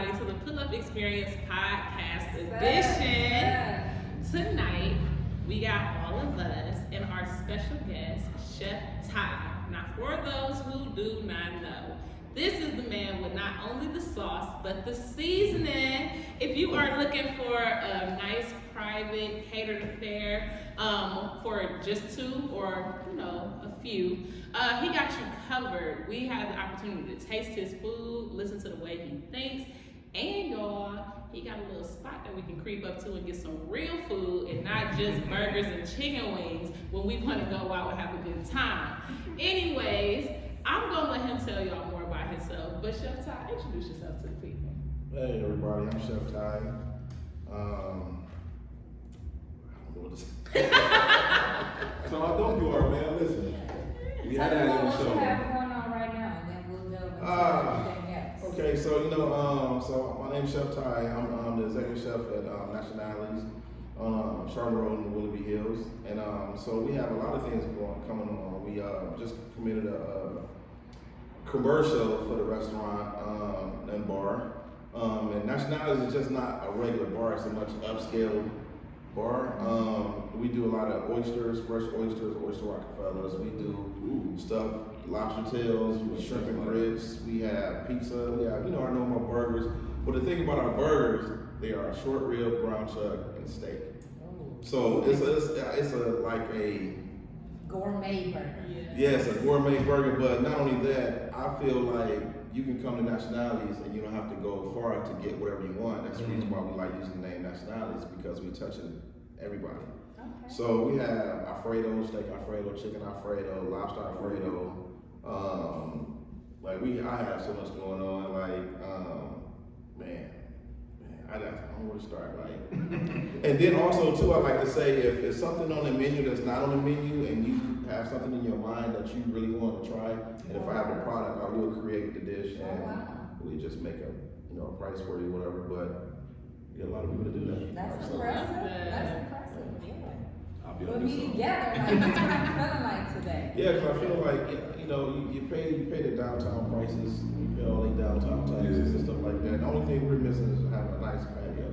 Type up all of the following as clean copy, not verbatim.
everybody to the Pull Up Experience Podcast edition. Tonight, we got all of us and our special guest, Chef Ty. Now, for those who do not know, this is the man with not only the sauce, but the seasoning. If you are looking for a nice private catered affair for just two or, a few, he got you covered. We had the opportunity to taste his food, listen to the way he thinks, and y'all, he got a little spot that we can creep up to and get some real food and not just burgers and chicken wings when we want to go out and have a good time. Anyways, I'm going to let him tell y'all more about himself. But Chef Ty, introduce yourself to the people. Hey everybody, I'm Chef Ty. I don't know what to say. So how dope you are, man. Listen, we had that on the show. What you have going on right now, and then we'll delve into everything else. Okay, so so my name's Chef Ty. I'm the executive chef at Nationalities on Charlotte Road in the Willoughby Hills, and so we have a lot of things coming on. We just committed a commercial for the restaurant and bar. And Nationalities is just not a regular bar; it's a much upscale bar. We do a lot of oysters, fresh oysters, oyster Rockefellers. We do stuff, lobster tails, shrimp and grits. We have pizza. We have, our normal burgers. But the thing about our burgers, they are short rib, brown chuck, and steak. So it's like a gourmet burger. Yeah, it's a gourmet burger. But not only that, I feel like you can come to Nationalities and you don't have to go far to get whatever you want. That's the reason why we like using the name Nationalities, because we touching everybody. Okay. So we have Alfredo, steak Alfredo, chicken Alfredo, lobster Alfredo. I have so much going on. I don't know where to start. And then also too, I like to say if it's something on the menu that's not on the menu and you have something in your mind that you really want to try, and if I have the product, I will create the dish and we just make a price for you, whatever. But you get a lot of people to do that. That's impressive. That's impressive. Yeah. Put me together. That's what I'm feeling like today. Yeah, because I feel like you pay the downtown prices, you pay all the downtown taxes and stuff like that. The only thing we're missing is having a nice patio.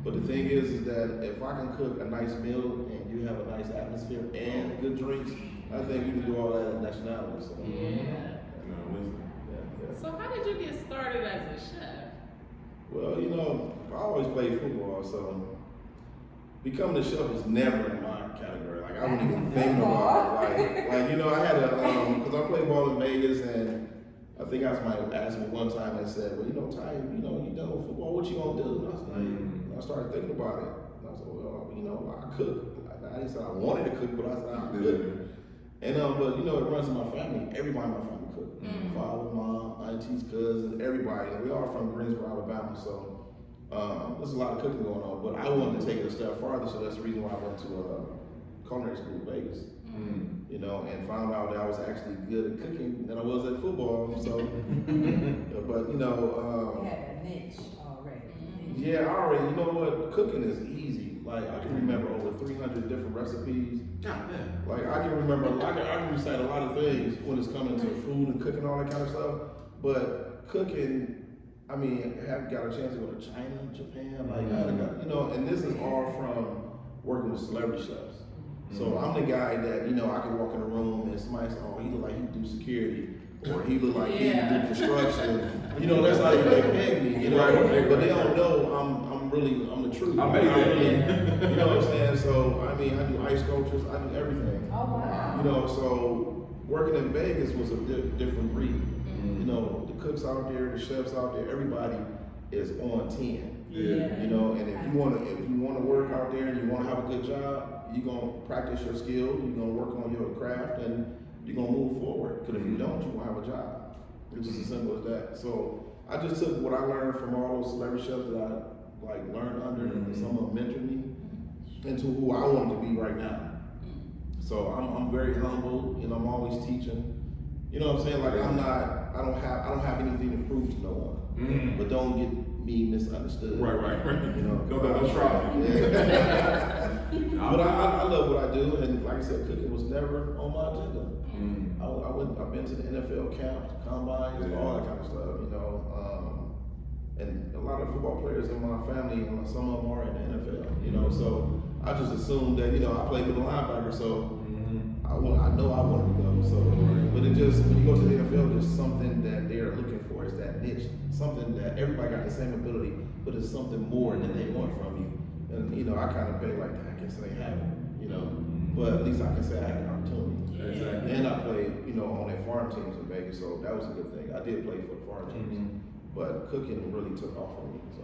But the thing is that if I can cook a nice meal and you have a nice atmosphere and good drinks, I think we can do all that at Nationalities. So. Yeah. So how did you get started as a chef? Well, I always played football, so becoming a chef was never in my category. I wouldn't even think about it. I had because I played ball in Vegas, and I think somebody asked me one time and said, well, Ty, you done with football, what you gonna do? And I was like, I started thinking about it. And I was like, well, I cook. I didn't say I wanted to cook, but I said I cook. And but it runs in my family. Everybody in my family cook. Father, mom, aunties, cousins, everybody. And we all from Greensboro, Alabama, so there's a lot of cooking going on. But I wanted to take it a step farther, so that's the reason why I went to culinary school in Vegas. And found out that I was actually good at cooking than I was at football. So, but you had a niche already. Yeah, I already. You know what? Cooking is easy. I can remember over 300 different recipes. I can remember. I can recite a lot of things when it's coming to food and cooking, all that kind of stuff. But cooking, I haven't got a chance to go to China, Japan, and this is all from working with celebrity chefs. So I'm the guy that, I can walk in a room and somebody says, oh, he look like he do security, or he look like he do construction. That's how they peg me, but they don't know I'm the truth. I'm really, you know what I'm saying? So, I do ice sculptures, I do everything. Oh, wow. So working in Vegas was a different breed. The cooks out there, the chefs out there, everybody is on 10. Yeah. And if you want to work out there and you want to have a good job, you're gonna practice your skill, you're gonna work on your craft, and you're gonna move forward. Because if you don't, you won't have a job. It's just as simple as that. So I just took what I learned from all those celebrity chefs that I learned under, and some of them mentored me into who I want to be right now. So I'm very humble, I'm always teaching. You know what I'm saying? I don't have anything to prove to no one. But don't get me misunderstood. Right. Don't try. But I love what I do, and like I said, cooking was never on my agenda. I've been to the NFL camps, combines, all that kind of stuff. And a lot of football players in my family, some of them are in the NFL, you know, so I just assumed that, you know, I played with a linebacker, so I know I wanted to go, so, but it just, when you go to the NFL, there's something that they're looking for, is that niche, something that everybody got the same ability, but it's something more than they want from you. And, you know, I kind of feel like, I guess they have it, you know, but at least I can say I had the opportunity. Exactly. And I played, you know, on their farm teams in Vegas, so that was a good thing. I did play for the farm teams, but cooking really took off for me, so.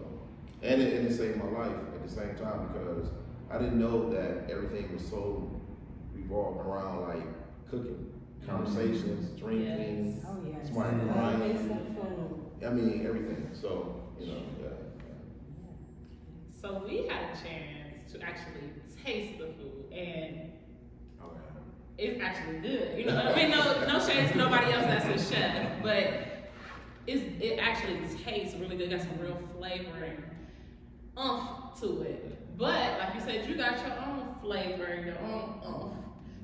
And it saved my life at the same time, because I didn't know that everything was so revolved around like cooking, conversations, drinking, Yes. Oh, yes. smart Always crying. some food. I mean, everything. So, you know, So we had a chance to actually taste the food, and it's actually good. You know, I mean, no shade to nobody else that's a chef, but it actually tastes really good. Got some real flavor and to it. But like you said, you got your own flavor and your own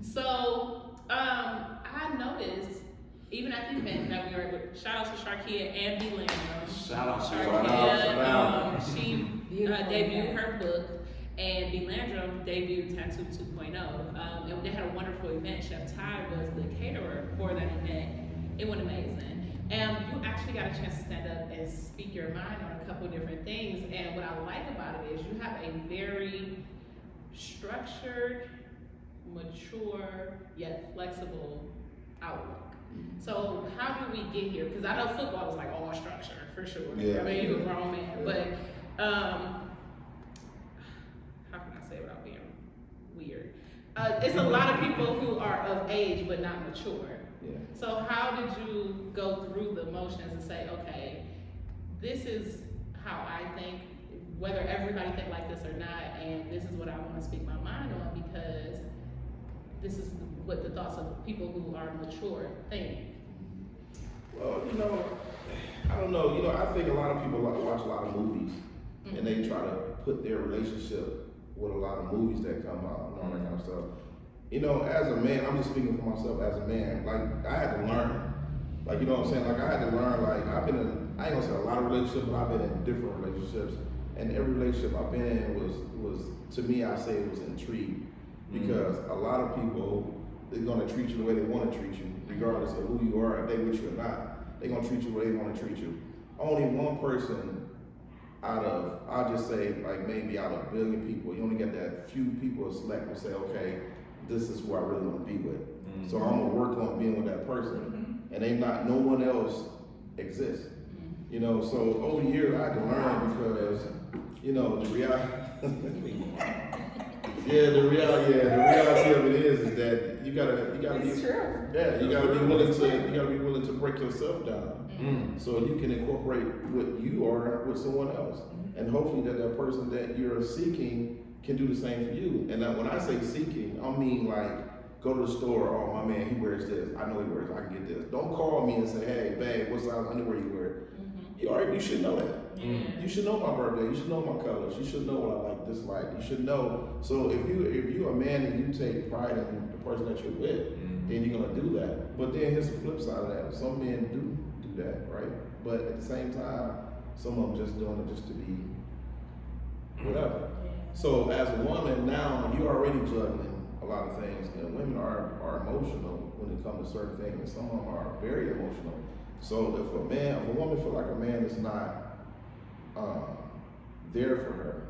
So I noticed even at the event that we were with, shout out to Sharkia and B. Landrum. Shout out. Sharkia, she Beautiful. debuted her book, and B. Landrum debuted Tattoo 2.0. And they had a wonderful event. Chef Ty was the caterer for that event. It went amazing. And you actually got a chance to stand up and speak your mind on a couple of different things. And what I like about it is you have a very structured, mature, yet flexible outlook. So how do we get here? Because I know football is like all structure for sure. Yeah. I mean, you're a grown man, Yeah. but how can I say it without being weird? It's a lot of people who are of age but not mature. yeah. So how did you go through the motions and say, okay, this is how I think, whether everybody think like this or not, and this is what I want to speak my mind on, because this is what the thoughts of people who are mature think. Well, you know, I don't know. You know, I think a lot of people watch a lot of movies, and they try to put their relationship with a lot of movies that come out and all that kind of stuff. You know, as a man, I'm just speaking for myself as a man. Like, I had to learn. Like, you know what I'm saying? Like, I had to learn. Like, I've been in, I ain't gonna say a lot of relationships, but I've been in different relationships, and every relationship I've been in was to me, I say it was intrigued, because a lot of people, they're gonna treat you the way they want to treat you, regardless of who you are, if they with you or not. They're gonna treat you the way they want to treat you. Only one person out of, I'll just say, like maybe out of a billion people, you only get that few people select and say, okay, this is who I really want to be with. So I'm gonna work on being with that person, and no one else exists. You know, so over the years I had to learn, because, you know, the reality. The reality of it is that you gotta It's be, true. yeah, you gotta be willing to break yourself down, so you can incorporate what you are with someone else, and hopefully that person that you're seeking can do the same for you. And when I say seeking, I mean like go to the store. Oh, my man, he wears this. I know he wears. I can get this. Don't call me and say, hey, babe, what size underwear you wear? You should know that. You should know my birthday. You should know my colors. You should know what I like, dislike. You should know. So if you're a man and you take pride in the person that you're with, then you're gonna do that. But then here's the flip side of that. Some men do that, right? But at the same time, some of them just doing it just to be whatever. So as a woman now, you're already juggling a lot of things, and women are emotional when it comes to certain things, and some of them are very emotional. So if a woman feel like a man is not there for her,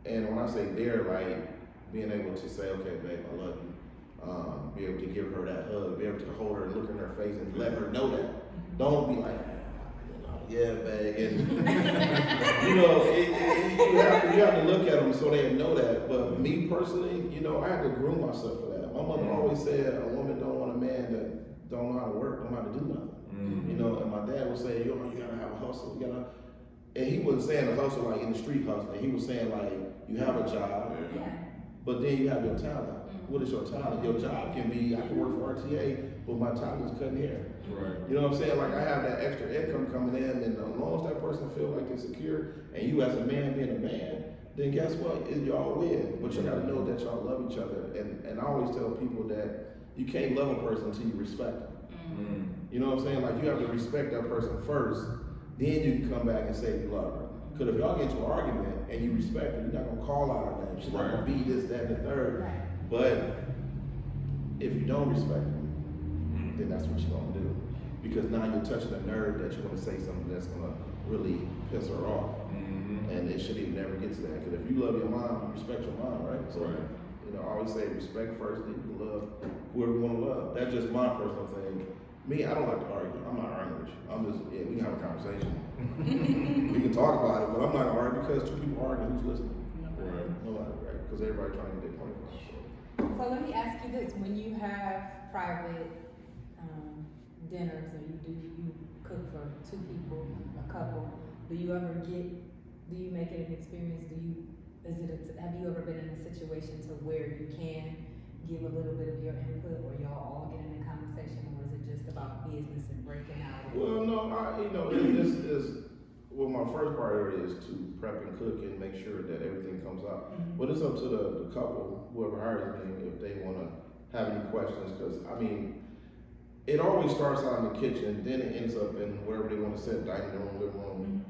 and when I say there, like being able to say, okay, babe, I love you, be able to give her that hug, be able to hold her and look in her face and let her know that. Don't be like, yeah, babe, and you know, you have to look at them so they know that. But me personally, you know, I had to groom myself for that. My mother always said a woman don't want a man that don't know how to work, don't know how to do nothing. You know, and my dad would say, you gotta have a hustle, and he wasn't saying a hustle like in the street hustling. He was saying like, you have a job, but then you have your talent. What is your talent? Your job can be, I can work for RTA, but my talent is cutting hair. Right. You know what I'm saying? Like, I have that extra income coming in, and as long as that person feel like they're secure, and you as a man being a man, then guess what? Y'all win. But you gotta know that y'all love each other. And I always tell people that you can't love a person until you respect them. You know what I'm saying? Like, you have to respect that person first, then you can come back and say you love her. Because if y'all get into an argument and you respect her, you're not gonna call out her name. She's not gonna be this, that, and the third. Right. But if you don't respect her, then that's what you're gonna do. Because now you're touching a nerve that you want to say something that's gonna really piss her off. And it should even never get to that. Because if you love your mom, you respect your mom, right? So, you know, I always say respect first, then you can love whoever you want to love. That's just my personal thing. Me, I don't like to argue. I'm not arguing with you. I'm just, yeah, we can have a conversation. We can talk about it, but I'm not gonna argue because two people argue. Who's listening? Nobody, right? Because everybody trying to get their point across. So let me ask you this, when you have private dinners and you cook for two people, a couple, do you make it an experience, have you ever been in a situation to where you can give a little bit of your input, or y'all all get in a conversation, or is it just about business and breaking out? Well, no, this is, well, my first priority is to prep and cook and make sure that everything comes out. But it's up to the couple, whoever hires me, if they want to have any questions, because I mean, it always starts out in the kitchen, then it ends up in wherever they want to sit, dining room, living room,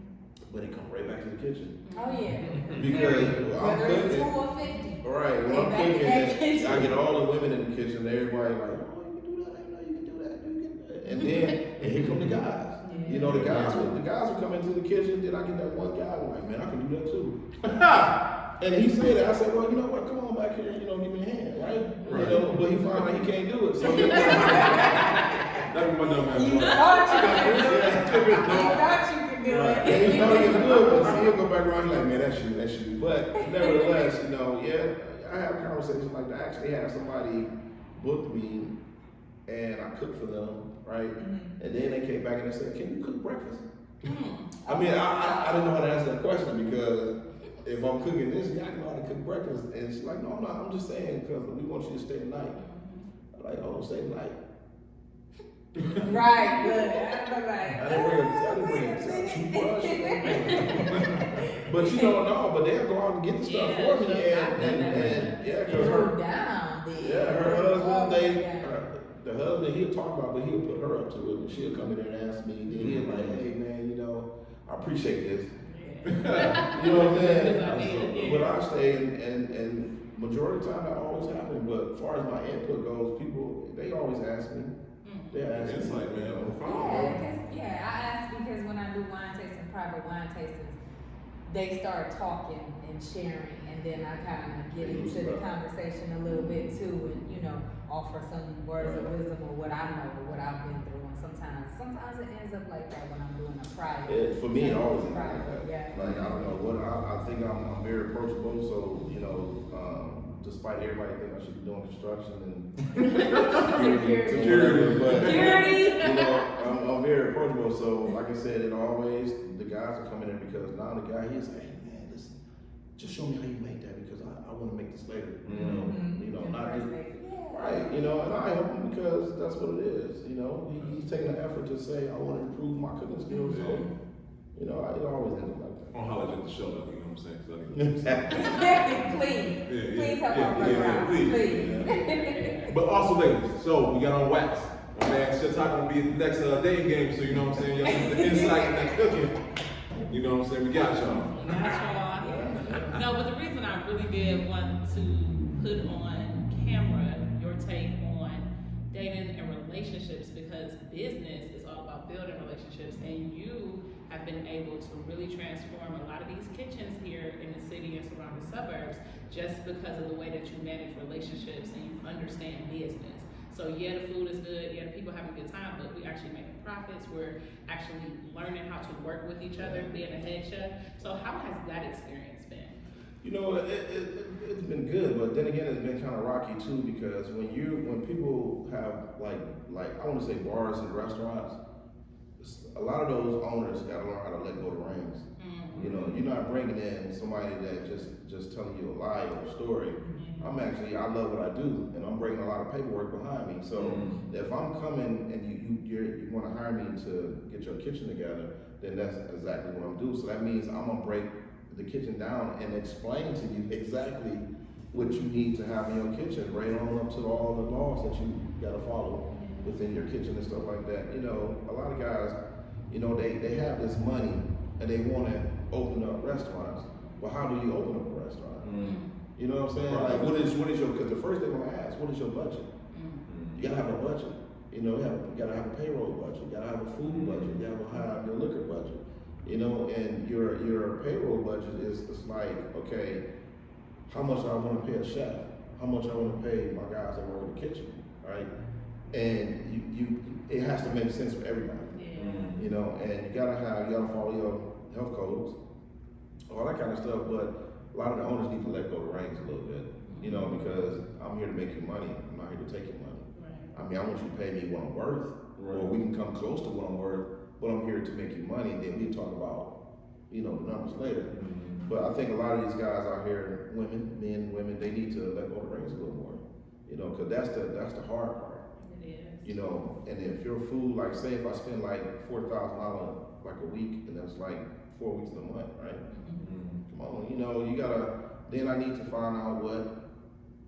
but it comes right back to the kitchen. Oh yeah. Because I'm whether it's 2 cooking. or 50. Right, when I'm cooking, I get all the women in the kitchen, everybody like, oh, you can do that, I know you can do that, you can do that. And then, here come the guys. You know, the guys would come into the kitchen, then I get that one guy who's like, man, I can do that too. And he said that, I said, well, you know what, come on back here, you know, give me a hand, right? You know, but he found out he can't do it, so. That's my dumb ass. You thought you could do it. And he thought he could do it, but he'll go back around, he's like, man, that's you. But nevertheless, you know, yeah, I have conversations like that. I actually had somebody book me and I cooked for them, right? And then they came back and they said, can you cook breakfast? I mean, I didn't know how to answer that question because if I'm cooking this, yeah, I know how to cook breakfast. And she's like, no, I'm not. I'm just saying because we want you to stay the night. I'm like, oh, stay the night. Right, good. I didn't bring a toothbrush. But you don't know, but they'll go out and get the stuff for me. And yeah, because her husband, the husband, he'll talk about, but he'll put her up to it. And she'll come in there and ask me. Then he'll like, hey man, you know, I appreciate this. You know what I'm saying? But I stay and majority of the time that always happens. But as far as my input goes, people, they always ask me. They ask It's me. like, man, I asked because when I do wine tastings, private wine tastings, they start talking and sharing, and then I kind of get into the conversation a little bit too, and you know, offer some words of wisdom or what I know or what I've been through. And sometimes it ends up like that when I'm doing a private. For me, it always ends like private, that. Like I don't know what I think I'm very approachable. So you know, despite everybody think I should be doing construction and security, but you know, I'm very approachable. So like I said, it always the guys are coming in because now the guy he's like, hey man, listen, just show me how you make that because I want to make this later. You know, not just right. You know, and I help him because that's what it is. You know, he's taking an effort to say I want to improve my cooking skills. So you know, it always ends up like that. I'll holler at the show, though, you know what I'm saying? Please help our brother out. Please. But also, ladies, so we got on wax. My man, Chef Ty gonna be at the next dating game, so you know what I'm saying? Y'all get the insight in that cooking. You know what I'm saying? We got y'all. No, but the reason I really did want to put on camera your take on dating and relationships because business is all about building relationships, and you have been able to really transform a lot of these kitchens here in the city and surrounding suburbs just because of the way that you manage relationships and you understand business. So yeah, the food is good, yeah, the people having a good time, but we actually making profits. We're actually learning how to work with each other, being a head chef. So how has that experience been? You know, it's been good, but then again, it's been kind of rocky too because when people have like I want to say bars and restaurants, a lot of those owners got to learn how to let go of the reins. You know, you're not bringing in somebody that just telling you a lie or a story. I love what I do, and I'm bringing a lot of paperwork behind me. So if I'm coming and you want to hire me to get your kitchen together, then that's exactly what I'm doing. So that means I'm gonna break the kitchen down and explain to you exactly what you need to have in your kitchen, right on up to all the laws that you gotta follow within your kitchen and stuff like that. You know, a lot of guys, you know, they have this money and they want to open up restaurants. Well, how do you open up a restaurant? You know what I'm saying? Like, what is your? Because the first thing I'm gonna ask, what is your budget? You gotta have a budget. You know, you gotta have a payroll budget. You gotta have a food budget. You gotta have your liquor budget. You know, and your payroll budget is like, okay, how much do I want to pay a chef? How much I want to pay my guys that work in the kitchen, right? And it has to make sense for everybody. You know, and you gotta follow your health codes, all that kind of stuff. But a lot of the owners need to let go of the reins a little bit, you know, because I'm here to make you money. I'm not here to take your money. I mean, I want you to pay me what I'm worth, or we can come close to what I'm worth, but I'm here to make you money, and then we can talk about, you know, the numbers later. But I think a lot of these guys out here, men, women, they need to let go of the reins a little more, you know, because that's the hard part. It is. You know, and if your food, like say if I spend like $4,000 like a week, and that's like 4 weeks in a month, right? Come on, you know, then I need to find out what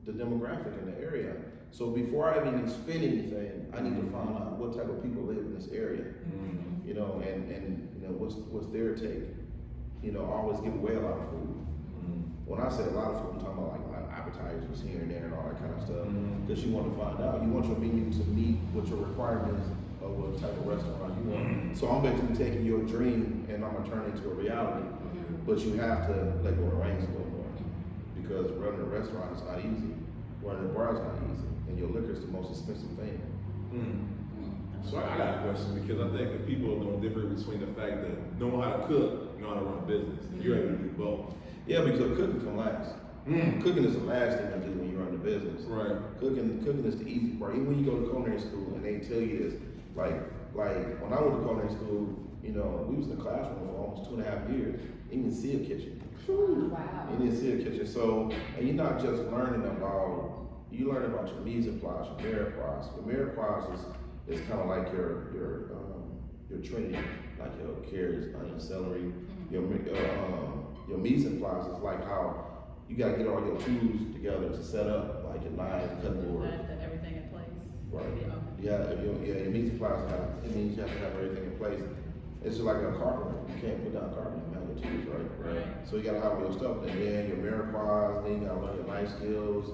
the demographic in the area. So before I even spend anything, I need to find out what type of people live in this area. You know, and you know, what's their take? You know, always give away a lot of food. When I say a lot of food, I'm talking about like appetizers here and there and all that kind of stuff. Because you want to find out, you want your menu to meet what your requirements of what type of restaurant you want. So I'm basically taking your dream and I'm gonna turn it into a reality. But you have to let go of the reins a little more. Because running a restaurant is not easy. Running a bar is not easy. And your liquor is the most expensive thing. So I got a question, because I think that people don't differ between the fact that know how to cook, know how to run a business. You're able to do both. Yeah, because cooking can last. Cooking is the last thing to do when you run the business. Right. Cooking is the easy part. Even when you go to culinary school and they tell you this, like when I went to culinary school, you know, we was in the classroom for almost 2.5 years. You didn't see a kitchen. Wow. You didn't see a kitchen. So, and you're not just learning about, you learn about your mise en place, your mirepoix. Your mirepoix is kind of like your trinity, like your carrots, onions, celery. Your mise en place is like how you gotta get all your tools together to set up, like your knives, cutting board. Everything in place. Right. Yeah. Your mise en place it means you have to have everything in place. It's just like a carpenter. You can't put down carpet and have your tools, right? So you gotta have all your stuff, and then your mirepoix, then you gotta learn your knife skills.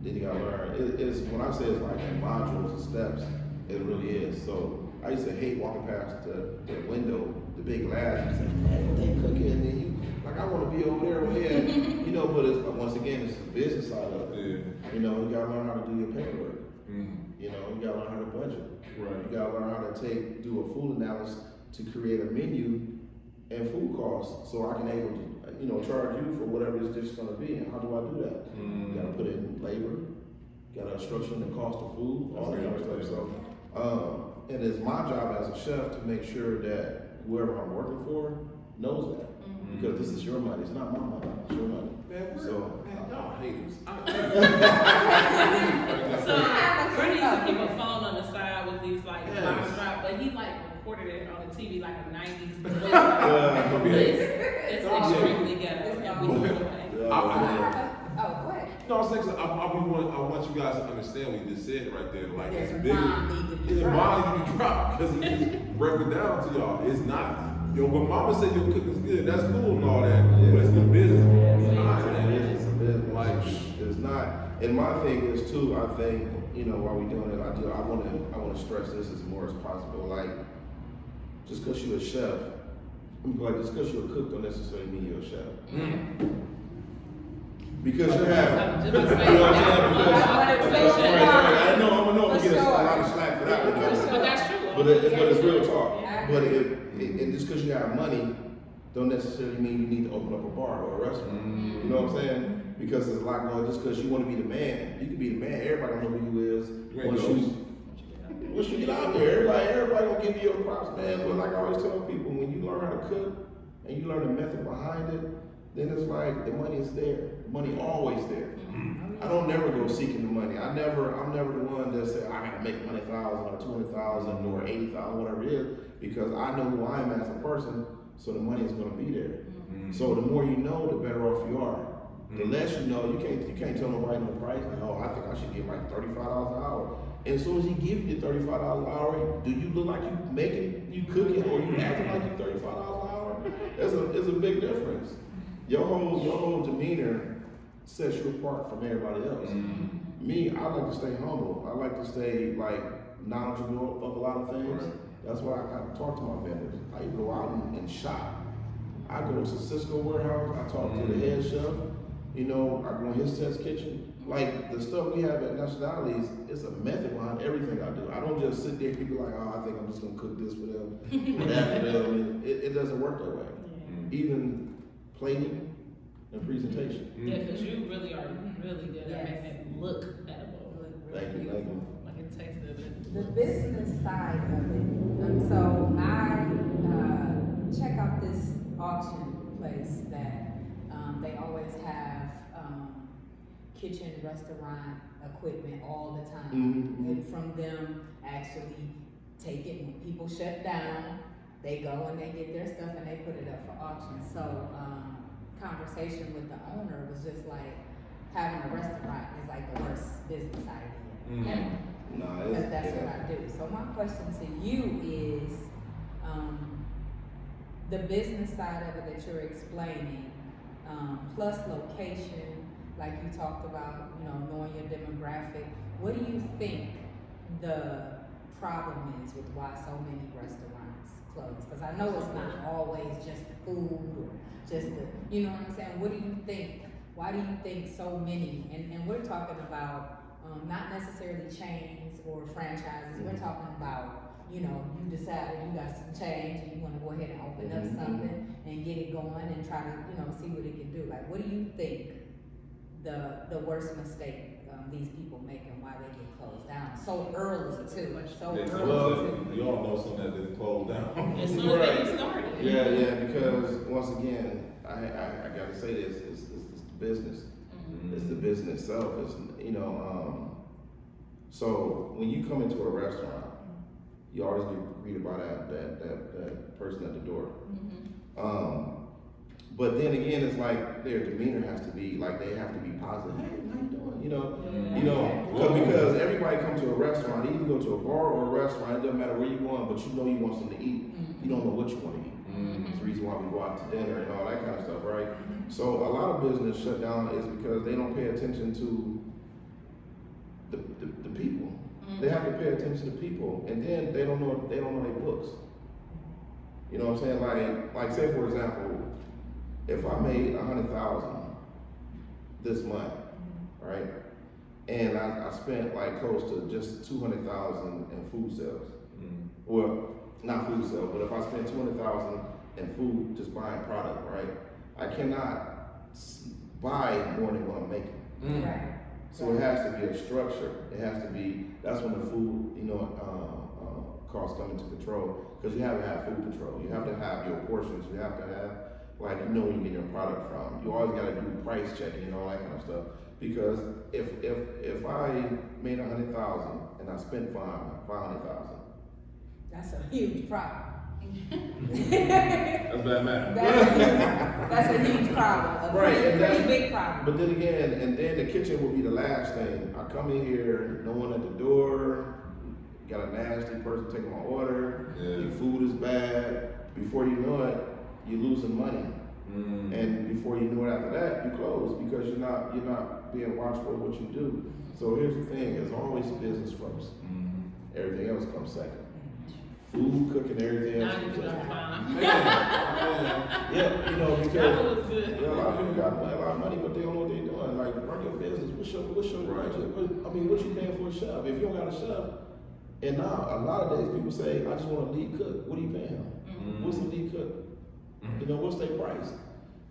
Then you gotta learn. It's when I say it's like modules and steps, it really is. So I used to hate walking past the window, the big glass, and say, man, they cooking, and then you like I want to be over there, you know. But once again, it's the business side of it. Yeah. You know, you gotta learn how to do your paperwork. You know, you gotta learn how to budget. Right. You gotta learn how to do a food analysis to create a menu and food costs, so I can able to, you know, charge you for whatever this dish is gonna be. And how do I do that? You gotta put in labor, you gotta structure in the cost of food, all that kind of stuff. So, and it's my job as a chef to make sure that whoever I'm working for knows that. Because this is your money, it's not my money, it's your money. Man, So, y'all haters. So Bernie used to keep a phone on the side with these like box drop, but he like recorded it on the TV like a 90s. It's extremely ghetto. And we threw it away. Oh, go ahead. No, I was saying, I want you guys to understand what you just said right there. Like, There's it's a big. bomb need to be It's a dropped. bomb need to be dropped, because it just broke it down to y'all. It's not. Yo, when mama said your cooking's good, that's cool and all that, but it's the business. It's a business. Like, it's not. And my thing is too, I think, you know, while we're doing it, I want to stress this as more as possible. Like, just because you're a chef, just because you're a cook don't necessarily mean you're a chef. Because you have, you know what I'm saying? Because, I know I'm gonna get a lot of slack for that. But that's true. But it's real talk. But and just because you have money, don't necessarily mean you need to open up a bar or a restaurant. You know what I'm saying? Because there's a lot going. Just because you want to be the man, you can be the man. Everybody don't know who you is. Once you get out there, everybody gonna give you your props, man. But like I always tell people, when you learn how to cook and you learn the method behind it, then it's like the money is there. The money always there. I don't never go seeking the money. I'm never the one that say I gotta make $100,000 or $200,000 or $80,000, whatever it is, because I know who I am as a person, so the money is gonna be there. So the more you know, the better off you are. The less you know, you can't tell nobody no price. Like, oh, I think I should get like $35 an hour. And as soon as he gives you $35 an hour, do you look like you cooking or you acting It's a big difference. Your whole demeanor sets you apart from everybody else. Mm-hmm. Me, I like to stay humble. I like to stay like knowledgeable of a lot of things. Right. That's why I talk to my vendors. I go out and shop. I go to Cisco warehouse. I talk to the head chef. You know, I go in his test kitchen. Like the stuff we have at Nationalities, it's a method behind everything I do. I don't just sit there and be like, oh, I think I'm just gonna cook this for them, or that for them. It doesn't work that way. Even plating and presentation. Yeah, because you really are really good Yes. at making it look edible. Thank you. Like it tastes good. The business side of it. So I check out this auction place that they always have kitchen, restaurant equipment all the time. Mhm. And from them actually take it when people shut down, they go and they get their stuff and they put it up for auction. So conversation with the owner was just like having a restaurant is like the worst business idea ever. Nah, Because that's what I do. So my question to you is, the business side of it that you're explaining, plus location, like you talked about, you know, knowing your demographic. What do you think the problem is with why so many restaurants close? Because I know it's not always just the food or just the, you know what I'm saying? What do you think? Why do you think so many? And we're talking about not necessarily chains or franchises. We're talking about, you know, you decided you got some change and you want to go ahead and open up something and get it going and try to, you know, see what it can do. Like, what do you think the worst mistake these people make and why they get closed down so early too? So Yeah, early too. you all know something that didn't close down. As soon as they get started. Yeah, because once again, I gotta say this, it's the business. It's the business itself. It's, you know, so when you come into a restaurant, you always get greeted by that person at the door. But then again, it's like their demeanor has to be like they have to be positive. Hey, how you doing? You know, because everybody comes to a restaurant. You can go to a bar or a restaurant. It doesn't matter where you're going, but you know you want something to eat. You don't know what you want to eat. It's the reason why we go out to dinner and all that kind of stuff, right? So a lot of business shut down is because they don't pay attention to the people. They have to pay attention to people, and then they don't know their books. You know what I'm saying? Like say for example, if I made 100,000 this month, right, and I spent like close to just 200,000 in food sales. Well, not food sales, but if I spend 200,000 in food just buying product, right, I cannot buy more than what I'm making. Right. So it has to be a structure. It has to be. That's when the food, you know, costs come into control. Because you have to have food control. You have to have your portions. You have to have, like, you know where you get your product from. You always got to do price checking and all that kind of stuff. Because if I made 100,000 and I spent 500,000, That's a huge problem. That's bad math. That's a huge problem. A Right, pretty, and pretty big problem. but then again, and then the kitchen will be the last thing. I come in here, no one at the door, got a nasty person taking my order, your food is bad. Before you know it, you're losing money. And before you know it after that, you close because you're not being watchful of what you do. So here's the thing, it's always business first. Everything else comes second. Food, cooking, everything else Now you comes do second. it fine. Yeah, you know, That because was good. a lot of people got a lot of money, but they don't know what they're doing. Like, run your business. What's your budget? What you paying for a chef? If you don't got a chef, and now a lot of days people say, I just want a lead cook. What are you paying him? What's a lead cook? You know, what's their price?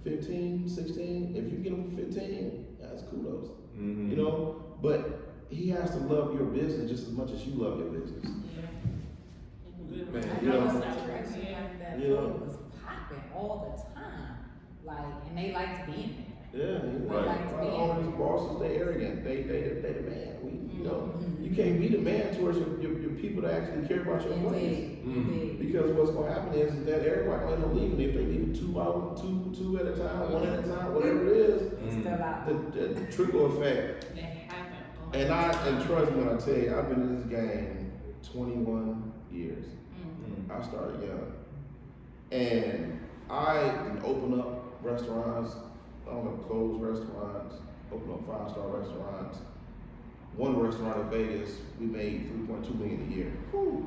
15, 16? If you get them for 15, that's kudos. You know, but he has to love your business just as much as you love your business. Man, I you know know, a situation like that you know. food was popping all the time. Like, and they like to be in there. Yeah, Right. Like to be owners, bosses, they arrogant. They the man. You know, you can't be the man towards your people that actually care about your place. Indeed. Because what's gonna happen is that everybody gonna end up leaving. If they leave two at a time, one at a time, whatever it is, It's still out. the trickle effect. That happened. And trust me when I tell you, I've been in this game 21 years. I started young, and I can open up restaurants, I don't have closed restaurants, open up 5-star restaurants. One restaurant in Vegas, we made $3.2 million a year. Whew.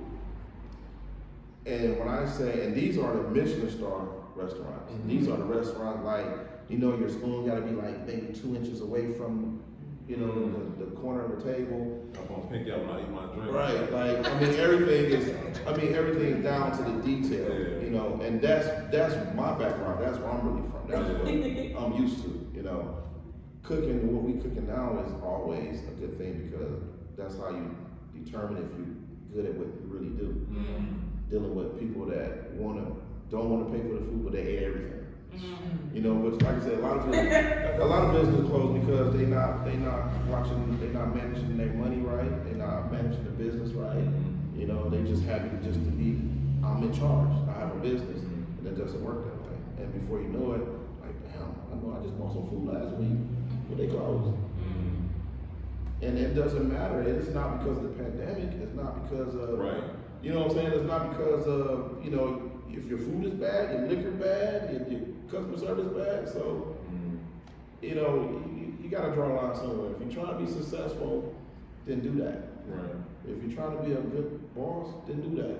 And when I say, and these are the Michelin star restaurants. Mm-hmm. These are the restaurants like, you know, your spoon gotta be like maybe 2 inches away from, you know, the corner of the table. I'm gonna pick you up when I eat my drink. Right, like, everything is down to the detail, Yeah. you know, and that's my background, that's where I'm really from, that's what I'm used to, you know. Cooking, what we cooking now is always a good thing because that's how you determine if you're good at what you really do. Dealing with people that don't wanna pay for the food, but they ate everything. You know, but like I said, a lot of business closed because they not managing their money right, they not managing the business right. You know, they just happy just to be, I'm in charge, I have a business, and it doesn't work that way. And before you know it, like, damn, I know I just bought some food last week, but they closed. And it doesn't matter, it's not because of the pandemic, it's not because of, you know what I'm saying, it's not because of, you know, if your food is bad, your liquor bad, your customer service bad, so, you know, you gotta draw a line somewhere. If you're trying to be successful, then do that. Right. If you're trying to be a good boss, then do that.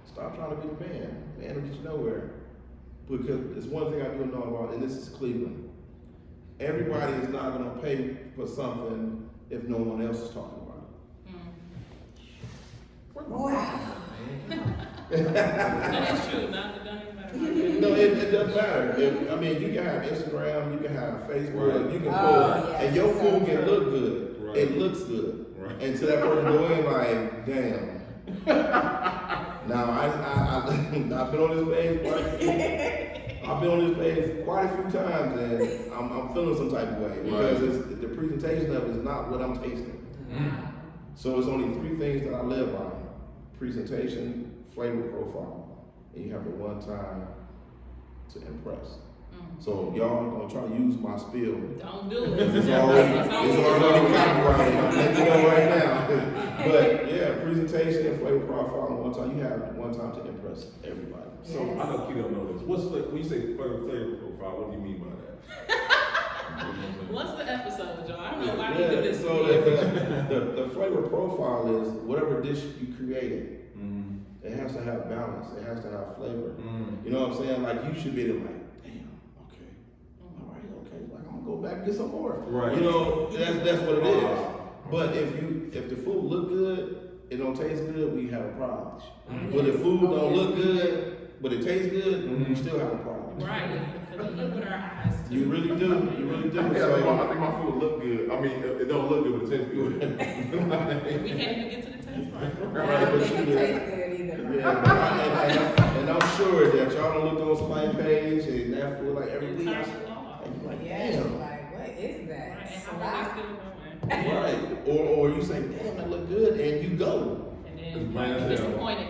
Stop trying to be the man. Man will get you nowhere. Because it's one thing I do know about, and this is Cleveland. Everybody is not gonna pay for something if no one else is talking about it. Wow. That's true. Don't even matter. No, it doesn't matter. I mean, you can have Instagram, you can have Facebook, you can post, yes, and your so food can true. look good. Right. It looks good. Right. And so that person go in like, damn. Now I've been on this page quite a few times, and I'm feeling some type of way because the presentation of it is not what I'm tasting. So it's only 3 things that I live by: presentation, flavor profile, and you have the one time to impress. So y'all don't try to use my spiel. Don't do it. It's already copyrighted. I'm letting you know right now. But yeah, presentation and flavor profile and one time, you have one time to impress everybody. So I know Keto know this. When you say flavor profile, what do you mean by that? What's the episode, Joe? I don't know why you do this. So to me. the flavor profile is whatever dish you created. It has to have balance. It has to have flavor. You know what I'm saying? Like you should be able to like, damn, okay, all right, okay. Like I'm gonna go back and get some more. Right. You know, that's what it is. But if the food look good, it don't taste good, we have a problem. But if food don't look good, but it tastes good, we still have a problem. Right. Because we look with our eyes. You really do. You really do. I think my food look good. I mean, it don't look good, but it tastes good. We can't even get to the taste part. Right, but you do. Yeah, and I'm sure that y'all don't look on somebody's page and that food like every week. Turns you off. And you're like, Yes, damn. like, what is that? Right. And how long is still going? Right. Or you say, damn, that look good, and you go. And It's then bland as you're hell. disappointed.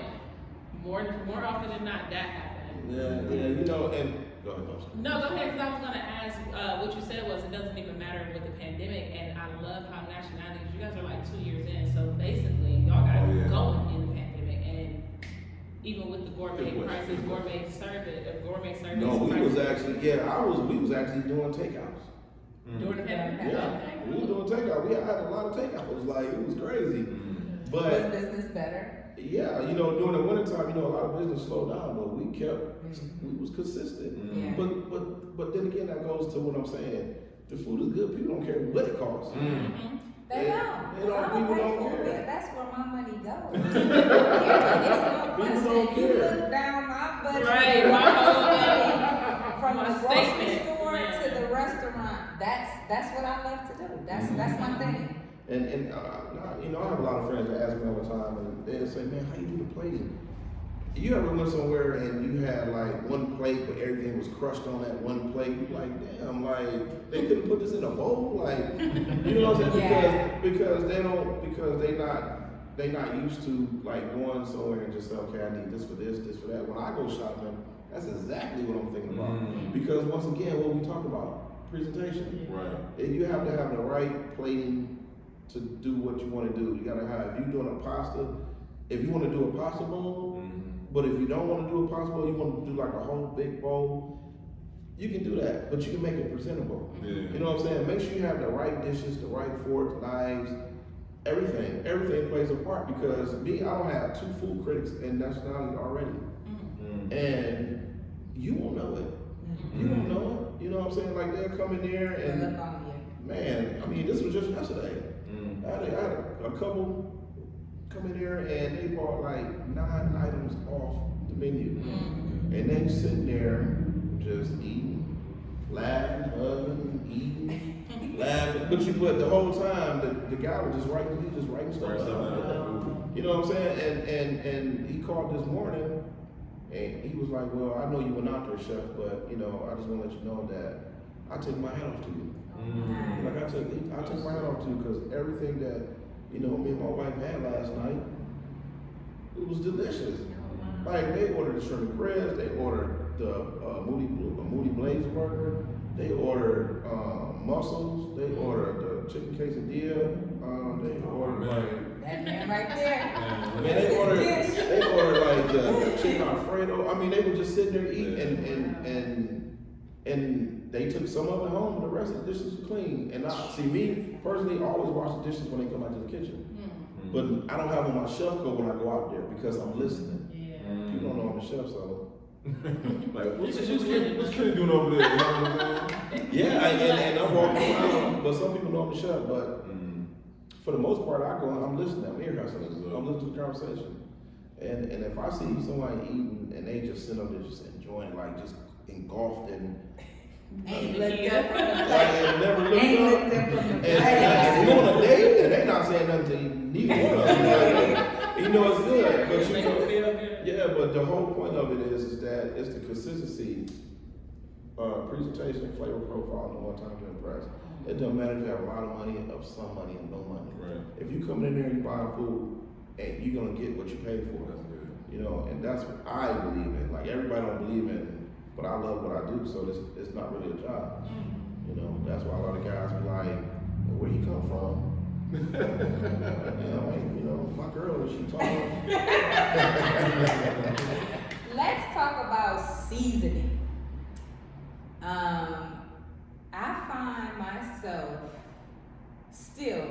More often than not, that happens. Yeah, you know, and go ahead, I'm sorry. No, go ahead, because I was going to ask, what you said was it doesn't even matter with the pandemic, and I love how nationalities, you guys are like 2 years in, so basically, y'all got going in the pandemic, and even with the gourmet prices, gourmet service. No, we was prices. actually, we was actually doing takeouts. During the pandemic. Yeah, we were doing takeout. We had a lot of takeouts. Like, it was crazy. Was But business better? yeah, you know, during the wintertime, you know, a lot of business slowed down, but we was consistent. Yeah. But then again, that goes to what I'm saying. The food is good. People don't care what it costs. They don't. They don't. I'm a People don't grateful care. that That's where my money goes. It's no People question. don't You care. look down my budget. Right, my whole, From my the grocery statement. store Yeah. to the restaurant. That's what I love to do. That's my thing. And you know, I have a lot of friends that ask me all the time, and they say, man, how you do the plating? You ever went somewhere and you had like one plate, but everything was crushed on that one plate? You're like, damn, like they couldn't put this in a bowl, like, you know what I'm saying? Yeah. Because they not used to like going somewhere and just say, okay, I need this for this for that. When I go shopping, that's exactly what I'm thinking about. Because once again, what we talk about, presentation. Right. And you have to have the right plating to do what you want to do. You gotta have, if you're doing a pasta, if you want to do a pasta bowl, But if you don't want to do a pasta bowl, you want to do like a whole big bowl, you can do that, but you can make it presentable. Yeah. You know what I'm saying? Make sure you have the right dishes, the right forks, knives, everything. Everything plays a part because me, I don't have 2 food critics in nationality already. And you won't know it. You won't know it. You know what I'm saying? Like they'll come in there and man, I mean, this was just yesterday. I had a couple come in there and they bought like 9 items off the menu. And they sitting there just eating, laughing, hugging, eating, laughing. But the whole time the guy was just writing stuff down. You know what I'm saying? And he called this morning and he was like, well, I know you went out there, chef, but you know, I just want to let you know that I take my hat off to you. Like I took my hat off to you because everything that, you know, me and my wife had last night, it was delicious. Like they ordered the shrimp and grits, they ordered the Moody Blaze burger, they ordered mussels, they ordered the chicken quesadilla, they ordered like that man right there. man, they ordered like the chicken Alfredo. I mean, they were just sitting there eating and they took some of it home. The rest of the dishes were clean. And I see me personally always wash the dishes when they come out to the kitchen. But I don't have on my chef coat when I go out there because I'm listening. People don't know I'm a chef, so. Like, what's Kenny doing over there? You know what I'm saying? Yeah, and I'm walking around, but some people know I'm a chef. But for the most part, I go and I'm listening. I'm ear-hustling. I'm listening to the conversation. And if I see somebody eating and they just sit up there just enjoying, like just engulfed in. Ain't looked up from the And never looked Ain't up. looked up from the And you on a date and they not saying nothing to you, neither one of them. You know it's good, but you know, yeah. But the whole point of it is that it's the consistency, presentation, flavor profile, and the one time to impress. It doesn't matter if you have a lot of money, of some money, and no money. Right. If you come in there and you buy food, and you're gonna get what you paid for. That's good. You know, and that's what I believe in. Like everybody don't believe in it. But I love what I do, so it's not really a job. You know, that's why a lot of guys be like, where he come from? You know, my girl, she talking. Let's talk about seasoning. I find myself still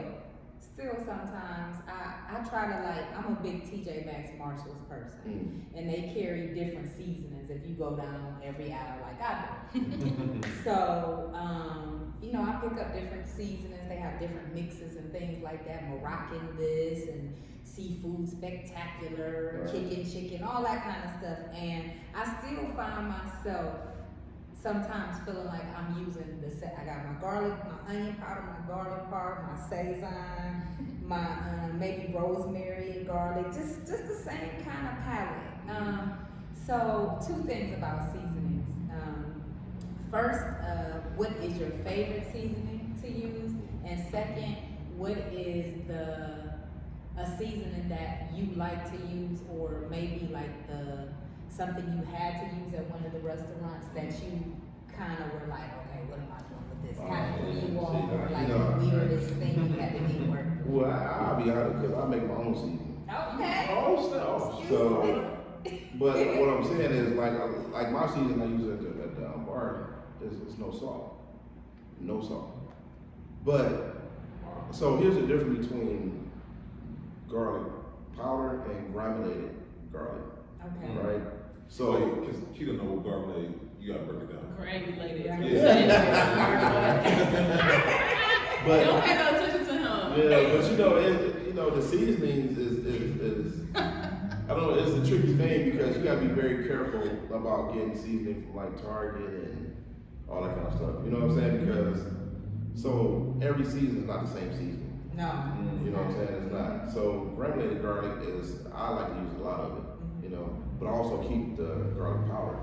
sometimes I try to I'm a big TJ Maxx Marshalls person, and they carry different seasonings if you go down every aisle like I do. So, you know, I pick up different seasonings. They have different mixes and things like that. Moroccan this and seafood spectacular, chicken, all that kind of stuff. And I still find myself sometimes feeling like I'm using I got my garlic, my onion powder, my garlic powder, my Sazon, my maybe rosemary and garlic, just the same kind of palette. So 2 things about seasonings. First, what is your favorite seasoning to use? And second, what is a seasoning that you like to use, or maybe like something you had to use at one of the restaurants that you kind of were like, okay, what am I doing with this? Kind of threw you off, or like the weirdest thing you had to do work with? Well, I'll be honest, because I make my own seasoning. Okay. Oh, stuff. So, but what I'm saying is, like my seasoning I use at the bar is no salt. No salt. But, so here's the difference between garlic powder and granulated garlic. Okay. Right? So, because she don't know what garlic is, you gotta break it down. Granulated. But Don't pay no attention to him. yeah, but you know, the seasonings is I don't know, it's a tricky thing because you gotta be very careful about getting seasoning from like Target and all that kind of stuff. You know what I'm saying? Because so every season is not the same season. No. You know what I'm saying? It's not. So granulated garlic I like to use a lot of it. You know, but I also keep the garlic powder.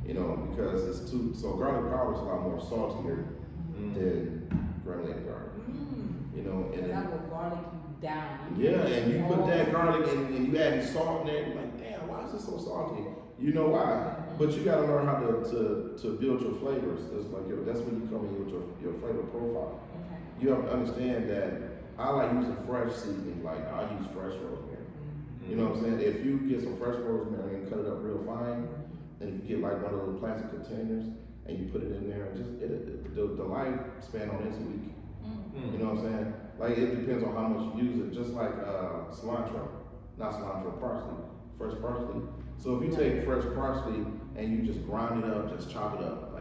You know, because it's so garlic powder is a lot more saltier than granulated garlic. You know, and that will garlic you down. Yeah, and you put that garlic and you add salt in there, you're like, damn, why is this so salty? You know why? But you gotta learn how to build your flavors. That's when you come in with your flavor profile. Okay. You have to understand that I like using fresh seasoning, like I use fresh rosemary. You know what I'm saying? If you get some fresh rosemary and cut it up real fine, and you get like one of those plastic containers and you put it in there, the lifespan on it's a week. You know what I'm saying? Like it depends on how much you use it. Just like parsley, fresh parsley. So if you take fresh parsley and you just grind it up, just chop it up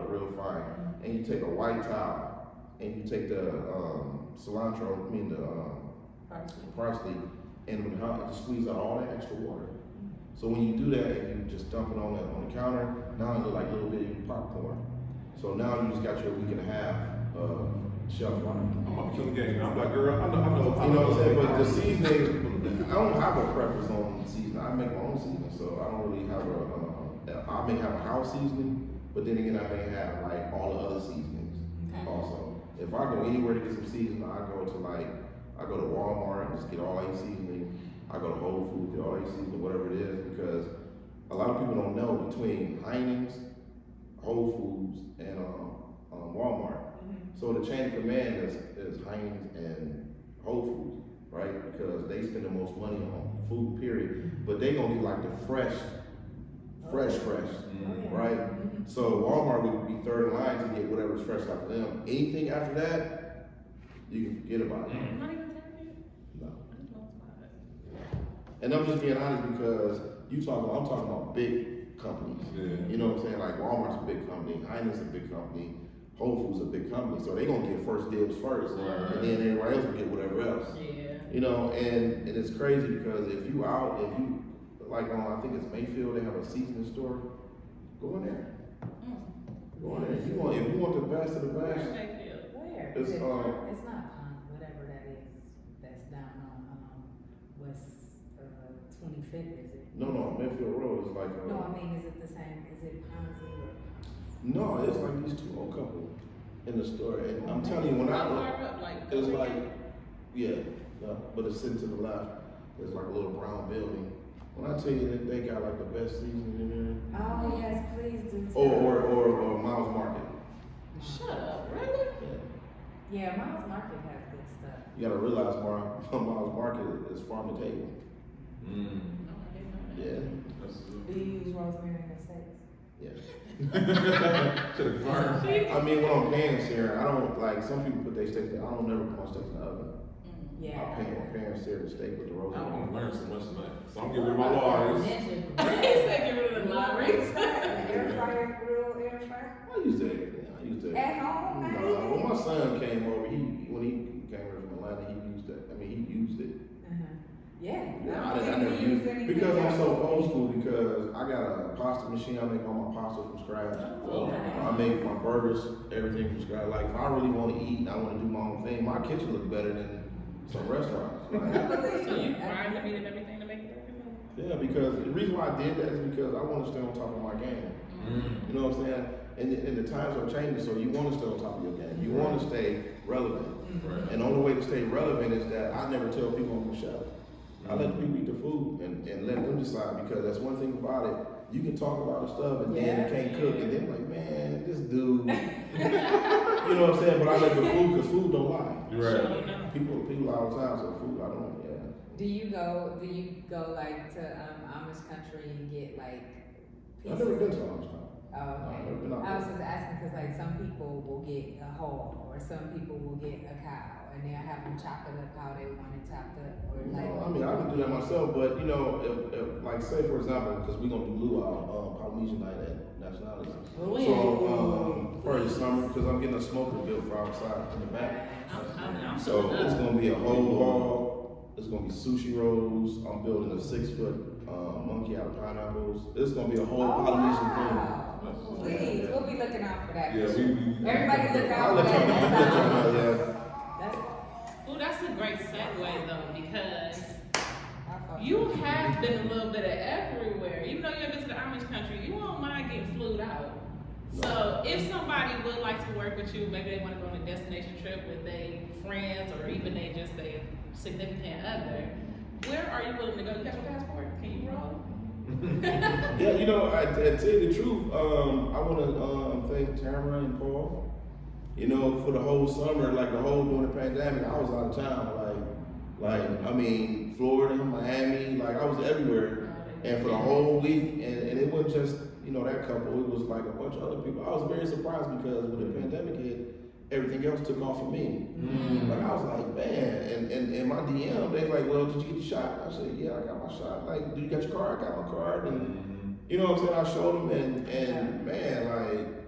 real fine, and you take a white towel and you take the parsley, and just squeeze out all that extra water. So when you do that and you just dump it on the counter, now it looks like little bitty popcorn. So now you just got your week and a half of shelf life. I'm up to the game. I'm like, girl, I know. You know what I'm saying? But the seasoning, I don't have a preference on seasoning. I make my own seasoning, so I don't really have I may have a house seasoning, but then again, I may have like all the other seasonings also. If I go anywhere to get some seasoning, I go to Walmart and just get all that seasoning. I go to Whole Foods, get all that seasoning, whatever it is, because a lot of people don't know between Heinz, Whole Foods, and Walmart. So the chain of command is Heinz and Whole Foods, right? Because they spend the most money on food, period. But they gonna get like the fresh, right? So Walmart would be third in line to get whatever's fresh after them. Anything after that, you can forget about it. Not even Target? No. I just want to buy it. And I'm just being honest because I'm talking about big companies. Yeah. You know what I'm saying? Like Walmart's a big company, Heinz is a big company, Whole Foods is a big company, so they gonna get first dibs first, and then everybody else will get whatever else. Yeah. You know, and it's crazy because if you like on, I think it's Mayfield, they have a seasoning store, go in there. Go in there. If you want the best of the Where's best, Mayfield? Where? It's, It's not whatever that is. That's down on West 25th, is it? no, Mayfield Road is like No, I mean, is it the same? Is it Ponzi or? no, it's like these two old couple in the store, and I'm telling you, when How I far up, like, it's over like, here? yeah, but it's sitting to the left. There's like a little brown building. When I tell you that they got like the best seasoning in there, Oh, yes, please do. or Miles Market. Shut up, really? Yeah. Yeah, Miles Market has good stuff. You gotta realize Miles Market is farm to table. No, I didn't know that. Yeah. Do you use rosemary in your steaks? Yeah. To the fire. I mean, when I'm paying Sarah, I don't like some people put their steaks there. I don't never put my steaks in the oven. Yeah. I'm paying Sarah the steak with the I rosemary. want to learn so much tonight. So I'm getting rid of my lawyers. He said get rid of the lotteries. Air fryer, grill, air fryer. I used to. At home, No, man. when my son came over, when he came over from Atlanta, he used it. I mean, he used it. Yeah. Yeah, I never used it because I'm so old school. Because I got a pasta machine. I make all my pasta from scratch. Oh. I make my burgers, everything from scratch. Like if I really want to eat and I want to do my own thing, my kitchen look better than some restaurants. Like, So you grind the meat and everything to make it work? yeah, because the reason why I did that is because I want to stay on top of my game. You know what I'm saying? And the times are changing, so you want to stay on top of your game. You want to stay relevant. Right. And the only way to stay relevant is that I never tell people I'm the chef. I let the people eat the food and let them decide, because that's one thing about it. You can talk a lot of stuff and then you can't cook, and then like, man, this dude. You know what I'm saying? But I let the food, because food don't lie. Right. People all the time, so food, I don't, yeah. Do you go like to Amish country and get like I've never been to Amish country. Oh, okay. I've never been out I was there. just asking because like some people will get a hog or some people will get a cow and they'll have them chop it up how they want it chopped up or like. I mean, I can do that myself, but you know, if like say for example, because we're gonna do luau, Polynesian night at Nationalities. Oh, So probably this summer, because I'm getting a smoker built for outside in the back. I'm So it's gonna be a whole hog. It's gonna be sushi rolls. I'm building a 6-foot monkey out of pineapples. It's gonna be a whole Polynesian thing. Please, we'll be looking out for that. Yeah, Everybody look I'll out let for you know. that. Yeah. That's, Well, that's a great segue though, because I fuck you with have been a little bit of everywhere. Even though you've been to the Amish country, you won't mind getting flued out. So if somebody would like to work with you, maybe they want to go on a destination trip with their friends or even they just their significant other, where are you willing to go? You got your passport? Can you roll? Yeah, you know, I tell you the truth, I want to thank Tamara and Paul. You know, for the whole summer, like during the pandemic, I was out of town. Like, Like, I mean, Florida, Miami, like I was everywhere. And for the whole week, and it wasn't just, you know, that couple, it was like a bunch of other people. I was very surprised because when the pandemic hit, everything else took off for me. Like, I was like, man, and my DM, they like, well, did you get your shot? I said, yeah, I got my shot. Like, do you got your card? I got my card. And, you know what I'm saying? I showed them, and man, like,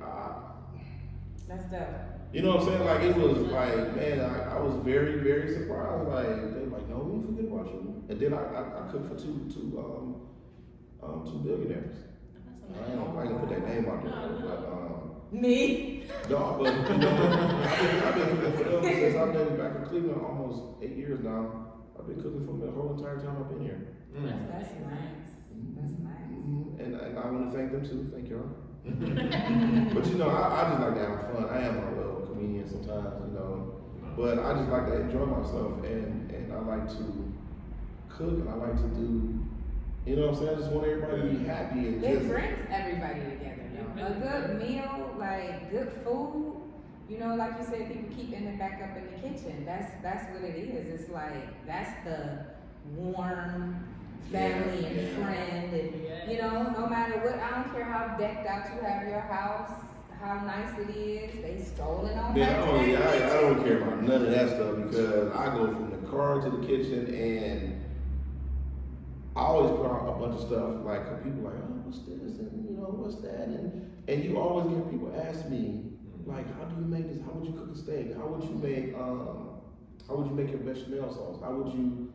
That's dope. you know what I'm saying? Like, it was like, man, I was very, very surprised. Like, they were like, no, we didn't forget about you. And then I cooked for two billionaires. I ain't gonna put that name out there, but Me? no, but you know, I've been cooking for them since I've been back in Cleveland almost 8 years now. I've been cooking for them the whole entire time I've been here. That's nice. That's nice. And I want to thank them too. Thank y'all. But you know, I just like to have fun. I am a little comedian sometimes, you know. But I just like to enjoy myself, and I like to cook, and I like to do, you know what I'm saying? I just want everybody to be happy and It just. brings everybody together. A good meal, like good food, you know, like you said, people keep ending back up in the kitchen. That's what it is. It's like, that's the warm family and friend, and you know, no matter what, I don't care how decked out you have your house, how nice it is, they strolling on back to Man, that I kitchen. don't care about none of that stuff because I go from the car to the kitchen, and I always put out a bunch of stuff like people like, oh, what's this, and you know, what's that, and you always get people ask me like, how do you make this? How would you cook a steak? How would you make your bechamel sauce? How would you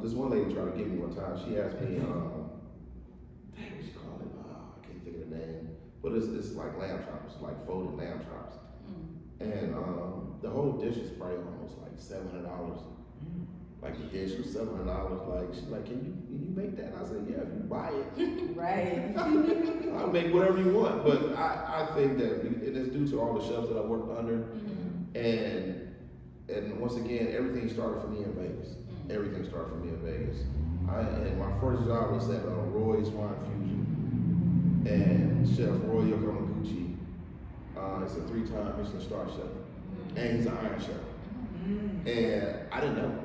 this one lady tried to get me one time. She asked me, dang, what you call it? I can't think of the name, but it's like lamb chops, like folded lamb chops, and the whole dish is probably almost like $700. Like the dish was $700. Like she's like, can you make that? And I said, yeah, if you buy it. Right. I'll make whatever you want. But I think that it is due to all the chefs that I worked under, and once again, everything started for me in Vegas. Everything started for me in Vegas. And my first job was at Roy's Wine Fusion, and Chef Roy Yamaguchi. It's a 3-time Michelin star chef, and he's an Iron Chef. And I didn't know.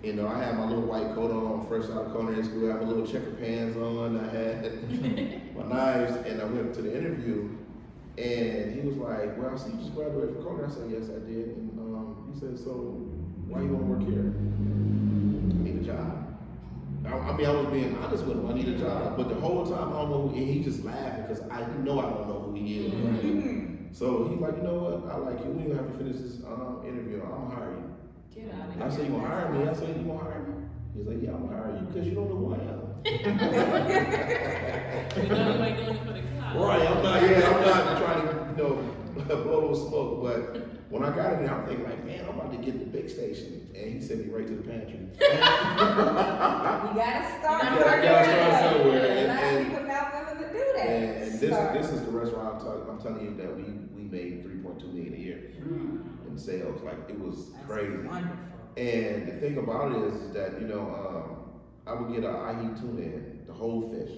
You know, I had my little white coat on, fresh out of culinary school. I had my little checker pants on. I had my knives, and I went to the interview. And he was like, "Well, I see you just graduated from culinary." I said, "Yes, I did." And he said, "So, why you want to work here?" I need a job. I mean, I was being honest with him. I need a job, but the whole time I don't know. And he just laughing because I know I don't know who he is. Right? So he's like, "You know what? I like you. We don't have to finish this interview. I'm gonna hire you." Get out of I here. said, "You gonna hire me?" I said, "You gonna hire me?" He's like, "Yeah, I'm gonna hire you because you don't know who I am." You know you ain't doing it for the clout. Right, I'm not trying to, you know, blow no smoke, but when I got in there, I'm thinking like, man, I'm about to get the big station. And he sent me right to the pantry. You gotta start You gotta start somewhere. A lot of And- people not willing to do that. And Start. this is the restaurant I'm telling you that we made $3.2 million a year in sales. Like, it was That's crazy. wonderful. And the thing about it is that, you know, I would get an ahi tuna in, the whole fish.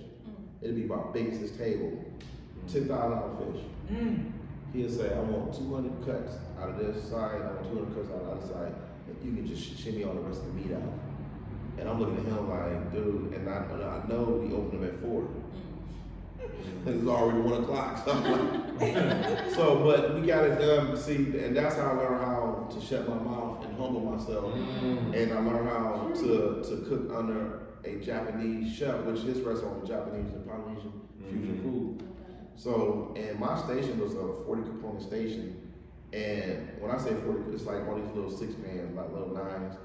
It'd be about big as this table, $10,000 fish. He'll say, I want 200 cuts out of this side, I want 200 cuts out of the other side, and you can just shimmy all the rest of the meat out. And I'm looking at him like, dude, and I know we opened them at 4. It's already 1 o'clock. So, I'm like, so, but we got it done, see, and that's how I learned how to shut my mouth and humble myself. And I learned how to cook under a Japanese chef, which his restaurant was Japanese and Polynesian fusion food. So, and my station was a 40 component station. And when I say 40, it's like all these little 6-pans, like little 9s.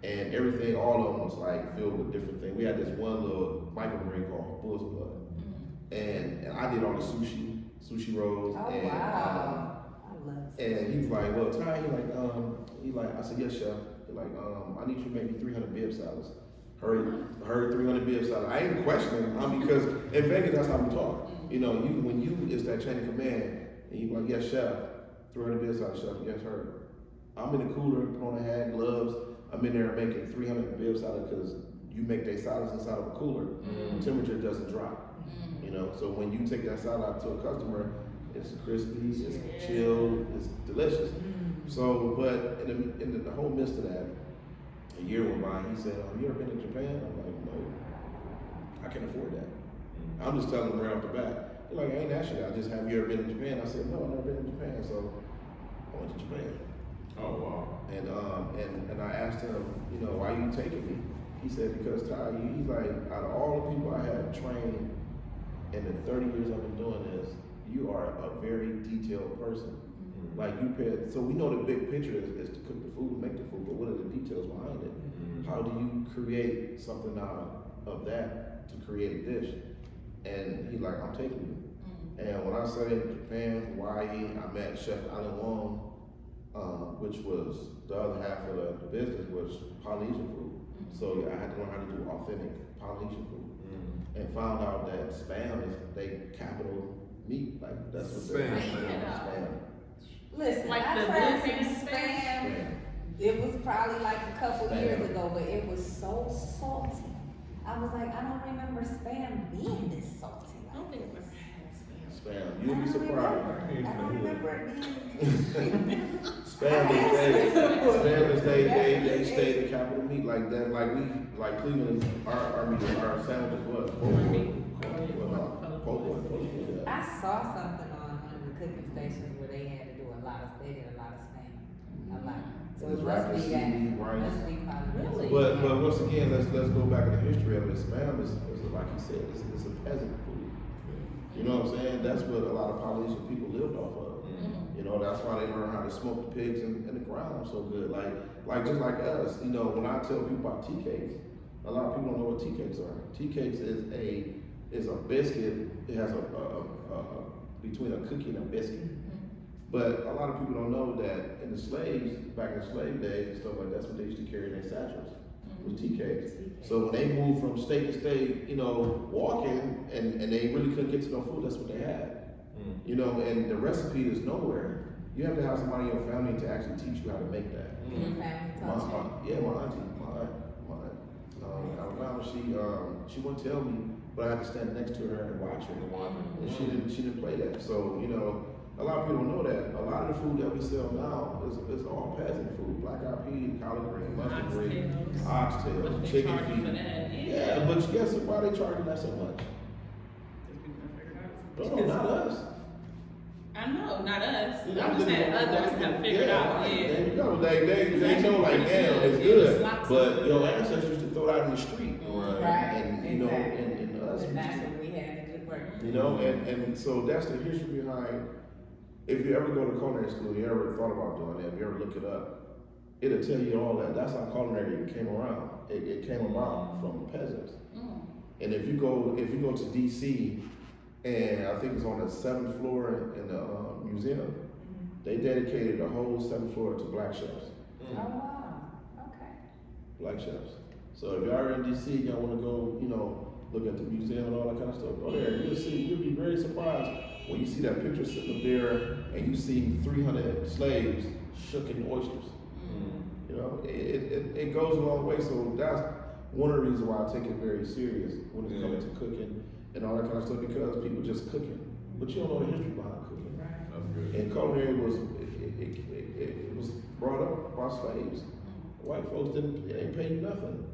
And everything, all of them was like filled with different things. We had this one little microwave called Bull's Blood. And I did all the sushi rolls. Oh, and, wow. I love and he was like, well, Ty, he like, I said, yes, chef. He's like, I need you to make me 300 bib salads. Heard 300 bib salads. I ain't questioning him because in Vegas, that's how we talk. You know, when you is that chain of command, and you like, yes, chef, 300 bib salads, chef, yes, heard. I'm in the cooler, put on a hat, gloves. I'm in there making 300 bib salad because you make their salads inside of a cooler. The temperature doesn't drop. You know, so when you take that salad out to a customer, it's crispy, it's chilled, it's delicious. So, but in the whole midst of that, A year went by, and he said, "You ever been to Japan?" I'm like, "No, I can't afford that." I'm just telling them right off the bat. They're like, "I ain't asked you that. I just have you ever been to Japan?" I said, "No, I've never been to Japan." So I went to Japan. Oh wow. And I asked him, "Why you taking me?" He said, "Because Ty, he's like, out of all the people I have trained in the 30 years I've been doing this, you are a very detailed person. Like you pay, so we know the big picture is to cook the food, make the food, but what are the details behind it? How do you create something out of that to create a dish?" And he's like, "I'm taking you." And when I say Japan, Hawaii, I met Chef Alan Wong, which was the other half of the business was Polynesian food. So I had to learn how to do authentic Polynesian food. And found out that Spam is they capital meat, like that's what Spam. Spam. Listen, Like I the tried blueberry some spam. It was probably like a couple Spam. years ago, but it was so salty. I was like, I don't remember spam being this salty. I don't think I've ever had spam. Spam. You'll be surprised. I don't remember it being. Spam is they stay the capital meat like that. Like Cleveland, our sandwiches was I saw something on one of the cooking stations where they had to do they did a lot of spam. A lot. So It's it must wrapped in be that. seaweed, rice. Must be probably. Really? But once again, let's go back to the history of it. Spam is like you said, it's a peasant food. You know what I'm saying? That's what a lot of Polynesian people lived off of. That's why they learn how to smoke the pigs in the ground so good. Like just like us, when I tell people about tea cakes, a lot of people don't know what tea cakes are. Tea cakes is a biscuit. It has a between a cookie and a biscuit. But a lot of people don't know that in the slaves, back in the slave days and stuff like that, that's what they used to carry in their satchels, was tea cakes. So when they moved from state to state, walking, and they really couldn't get to no food, that's what they had. And the recipe is nowhere. You have to have somebody in your family to actually teach you how to make that. Your family taught you. My auntie, Alabama, she wouldn't tell me, but I had to stand next to her and watch her. And she didn't play that. So, a lot of people don't know that. A lot of the food that we sell now is all peasant food. Black eyed peas, collard green, mustard green, oxtails, What they chicken charge you feet. for that? Yeah, but guess why they charging that so much? No, not us. I know, not us. Yeah, I'm just saying others have figured out. right. Yeah. There you go. They know like, damn, it's good. But your ancestors used to throw it out in the street. Right. And and us. And that's what we had to do. And so that's the history behind. If you ever go to culinary school, you ever thought about doing that, if you ever look it up, it'll tell you all that. That's how culinary came around. It came about from the peasants. And if you go to DC, and I think it's on the 7th floor in the museum, they dedicated the whole 7th floor to black chefs. Oh wow. Okay. Black chefs. So if y'all are in DC, y'all want to go, look at the museum and all that kind of stuff, go there. You'll be very surprised when you see that picture sitting up there and you see 300 slaves shucking oysters. It goes a long way. So that's one of the reasons why I take it very serious when it's coming to cooking and all that kind of stuff, because people just cooking, but you don't know the history behind cooking. That's good. And culinary it was brought up by slaves. White folks didn't pay you nothing,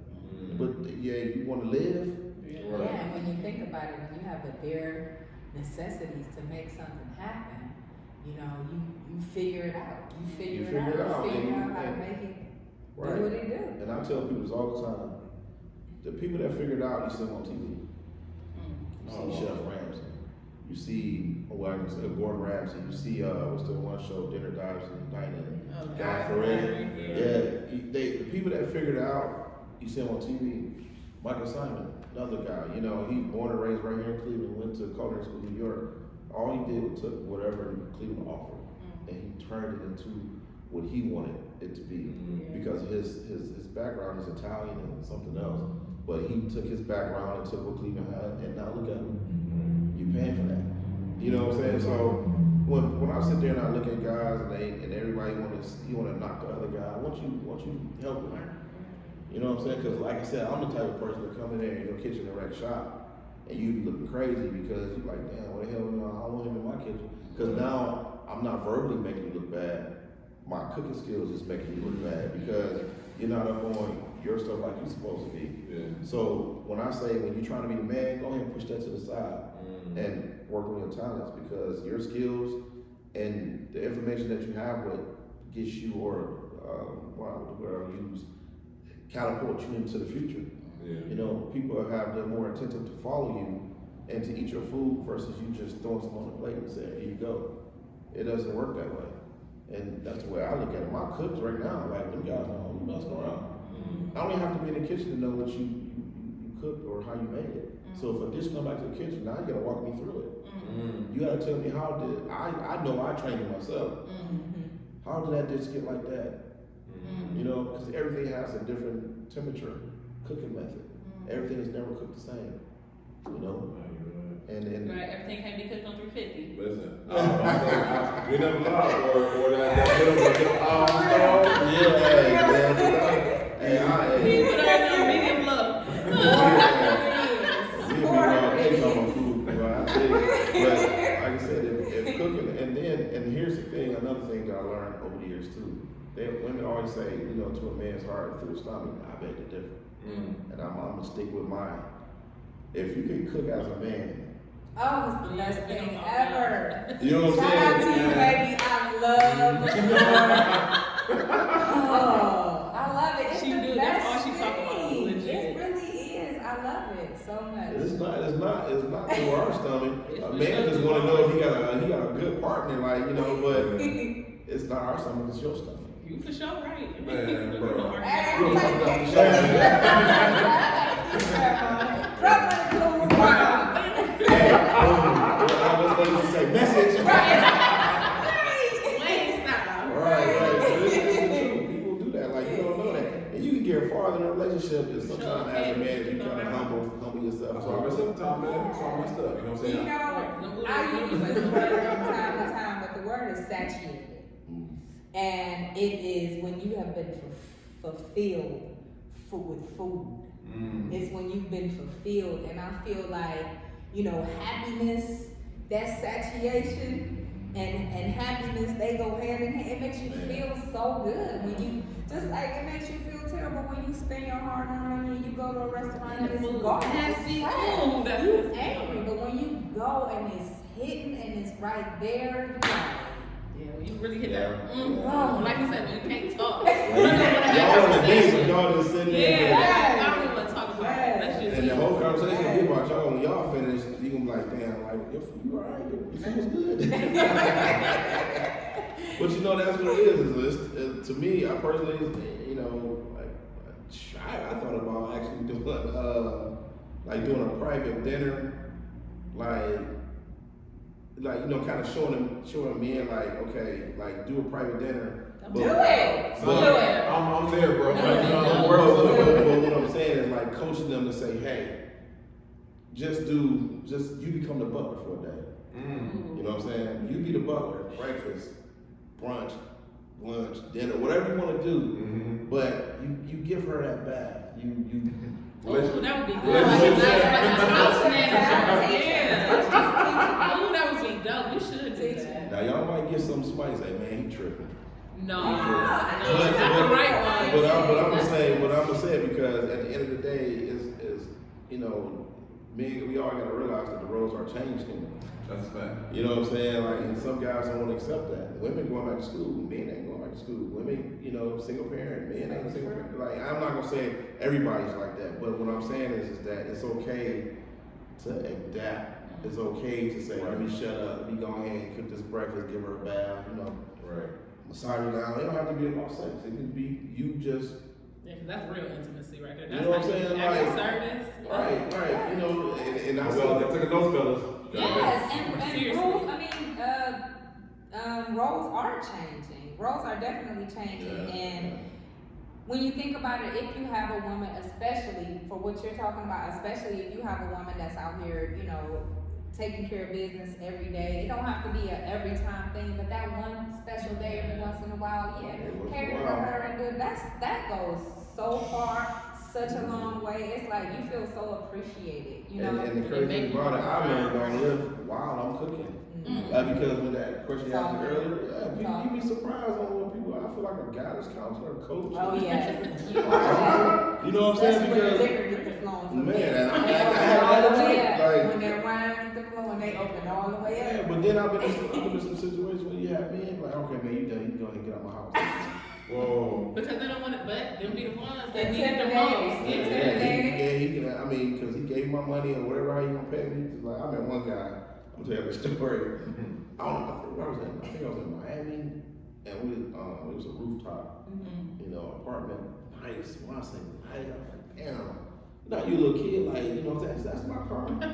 but yeah, you want to live. Yeah, and when you think about it, when you have the bare necessities to make something happen, you figure it out. You figure it out how to make it do what it do. And I tell people this all the time. The people that figure it out, you see them on TV. You see Chef Ramsay. You see, Gordon Ramsay. You see, what's the one show, Dinner Dives and Dining? Guy Fieri. Yeah, the people that figured it out, you see them on TV. Michael Simon, another guy. He's born and raised right here in Cleveland. Went to culinary school in New York. All he did was took whatever Cleveland offered, and he turned it into what he wanted it to be, because his background is Italian and something else. But he took his background and took what Cleveland had, and now look at him. You're paying for that. You know what I'm saying? So when I sit there and I look at guys and everybody want to knock the other guy, I want you help them. You know what I'm saying? Because like I said, I'm the type of person to come in there in your kitchen and wreck shop, and you be looking crazy because you're like, damn, what the hell? I don't want him in my kitchen. Because now I'm not verbally making you look bad. My cooking skills is making you look bad because you're not up on your stuff like you're supposed to be. Yeah. So when I say when you're trying to be the man, go ahead and push that to the side and work on your talents, because your skills and the information that you have what gets you or use catapult you into the future. Yeah. You know, people have they're more attentive to follow you and to eat your food versus you just throwing something on the plate and saying, here you go. It doesn't work that way. And that's the way I look at it. My cooks right now, like them guys know I'm messing around. I don't even have to be in the kitchen to know what you cooked or how you made it. So if a dish come back to the kitchen, now you gotta walk me through it. You gotta tell me how did I know I trained it myself. How did that dish get like that? You know, because everything has a different temperature, cooking method. Everything is never cooked the same. You know? And right, everything can't be cooked on 350. Listen, we never lied, or that People don't know medium low. But like I said, if cooking, and here's the thing, another thing that I learned over the years too. Women always say, you know, to a man's heart through the stomach. I beg to differ, and I'm gonna stick with mine. If you can cook as a man. Oh, it's the best thing ever. You know what I'm Shout out to saying? you, baby. I love it. It's She the do, best that's all she talk about, thing. legit. It really is. I love it so much. It's not through our stomach. A man just want to know if he got a good partner, like, you know, but it's not our stomach, it's your stomach. You for sure right. Man, bro. Hey, You don't talk about the show. Hey, I was going to say message. Wayne style. Right. So this is the truth. People do that, like, you don't know that. And you can get farther in a relationship is sometimes as a man, if you kind of humble yourself. That's why I messed up, Tom, man. That's why I messed up. You know what I'm saying? You know, I use this word from time to time, but the word is satiated. And it is when you have been fulfilled with food. It's when you've been fulfilled. And I feel like, you know, happiness, that satiation, and happiness, they go hand in hand. It makes you feel so good when you, just like it makes you feel terrible when you spend your hard earned money and you go to a restaurant and it's garbage. You angry, but when you go and it's hitting and it's right there, you know. Yeah, when you really hit that. Oh. Like you said, when you can't talk. Y'all on the date, but y'all just sitting there. Yeah, I don't even want to talk about it. That's just And the whole conversation will be about y'all. When y'all finish, you gonna be like, damn, like, you alright, it feels good. But you know, that's what it is. To me, I personally, you know, I thought about actually doing a private dinner, like you know, kind of showing men like, okay, like do a private dinner. Do it. I'm there, bro. But what I'm saying is like coaching them to say, hey, just you become the butler for a day. You know what I'm saying? You be the butler, breakfast, brunch, lunch, dinner, whatever you want to do. But you give her that bath. Ooh, that would be good. Like a house manager. Yeah. Ooh, that would be dope. We should do that. Now y'all might get some spice, like, man, he tripping. No, not the right one. But I'm gonna say it because at the end of the day, is you know, we all gotta realize that the roles are changing. That's a fact. You know what I'm saying? Like, and some guys don't want to accept that. Women going back to school, men ain't going back to school. Women, you know, single parent, men ain't single parent. Like, I'm not gonna say everybody's like that, but what I'm saying is that it's okay to adapt. It's okay to say, let me shut up, let me go ahead and cook this breakfast, give her a bath, you know. Right. Massage her down. It don't have to be about sex. It can be you just. Yeah, 'cause that's real intimacy right there. You That's know what I'm like saying? active Like, service. Right. You know, and I Well, saw they took a note, fellas. Yes, and Seriously. rules, roles are changing. Roles are definitely changing. And when you think about it, if you have a woman, especially for what you're talking about, especially if you have a woman that's out here, you know, taking care of business every day, it don't have to be a every time thing, but that one special day every once in a while, cater to her and do that goes so far, such a long way. It's like you feel so appreciated, you know. And the crazy thing about it, I learned on live while I'm cooking. Because when that question you asked me earlier, you be surprised on what people. I feel like a guidance counselor, a coach. Oh, yes. You are. You know what I'm saying? Especially when the Because liquor get to flowing from man, there. and When they I open have all that the way too. up. Like, When that wine get to flowing, they open all the way yeah, up. but then I've been in some situations where you have me like, okay, man, you done, you go ahead and get out my house. Whoa. Because they don't want it, but them be the ones that need it the Intimidated. most. Yeah, he can. I mean, because he gave my money or whatever how he gonna pay me. Just like I met one guy. I'm gonna tell you the story. I don't know. Where was that? I think I was in Miami, and it was a rooftop, you know, apartment, nice. When I say nice, I'm like, damn. Now you a little kid, like you know, that's my car. You know,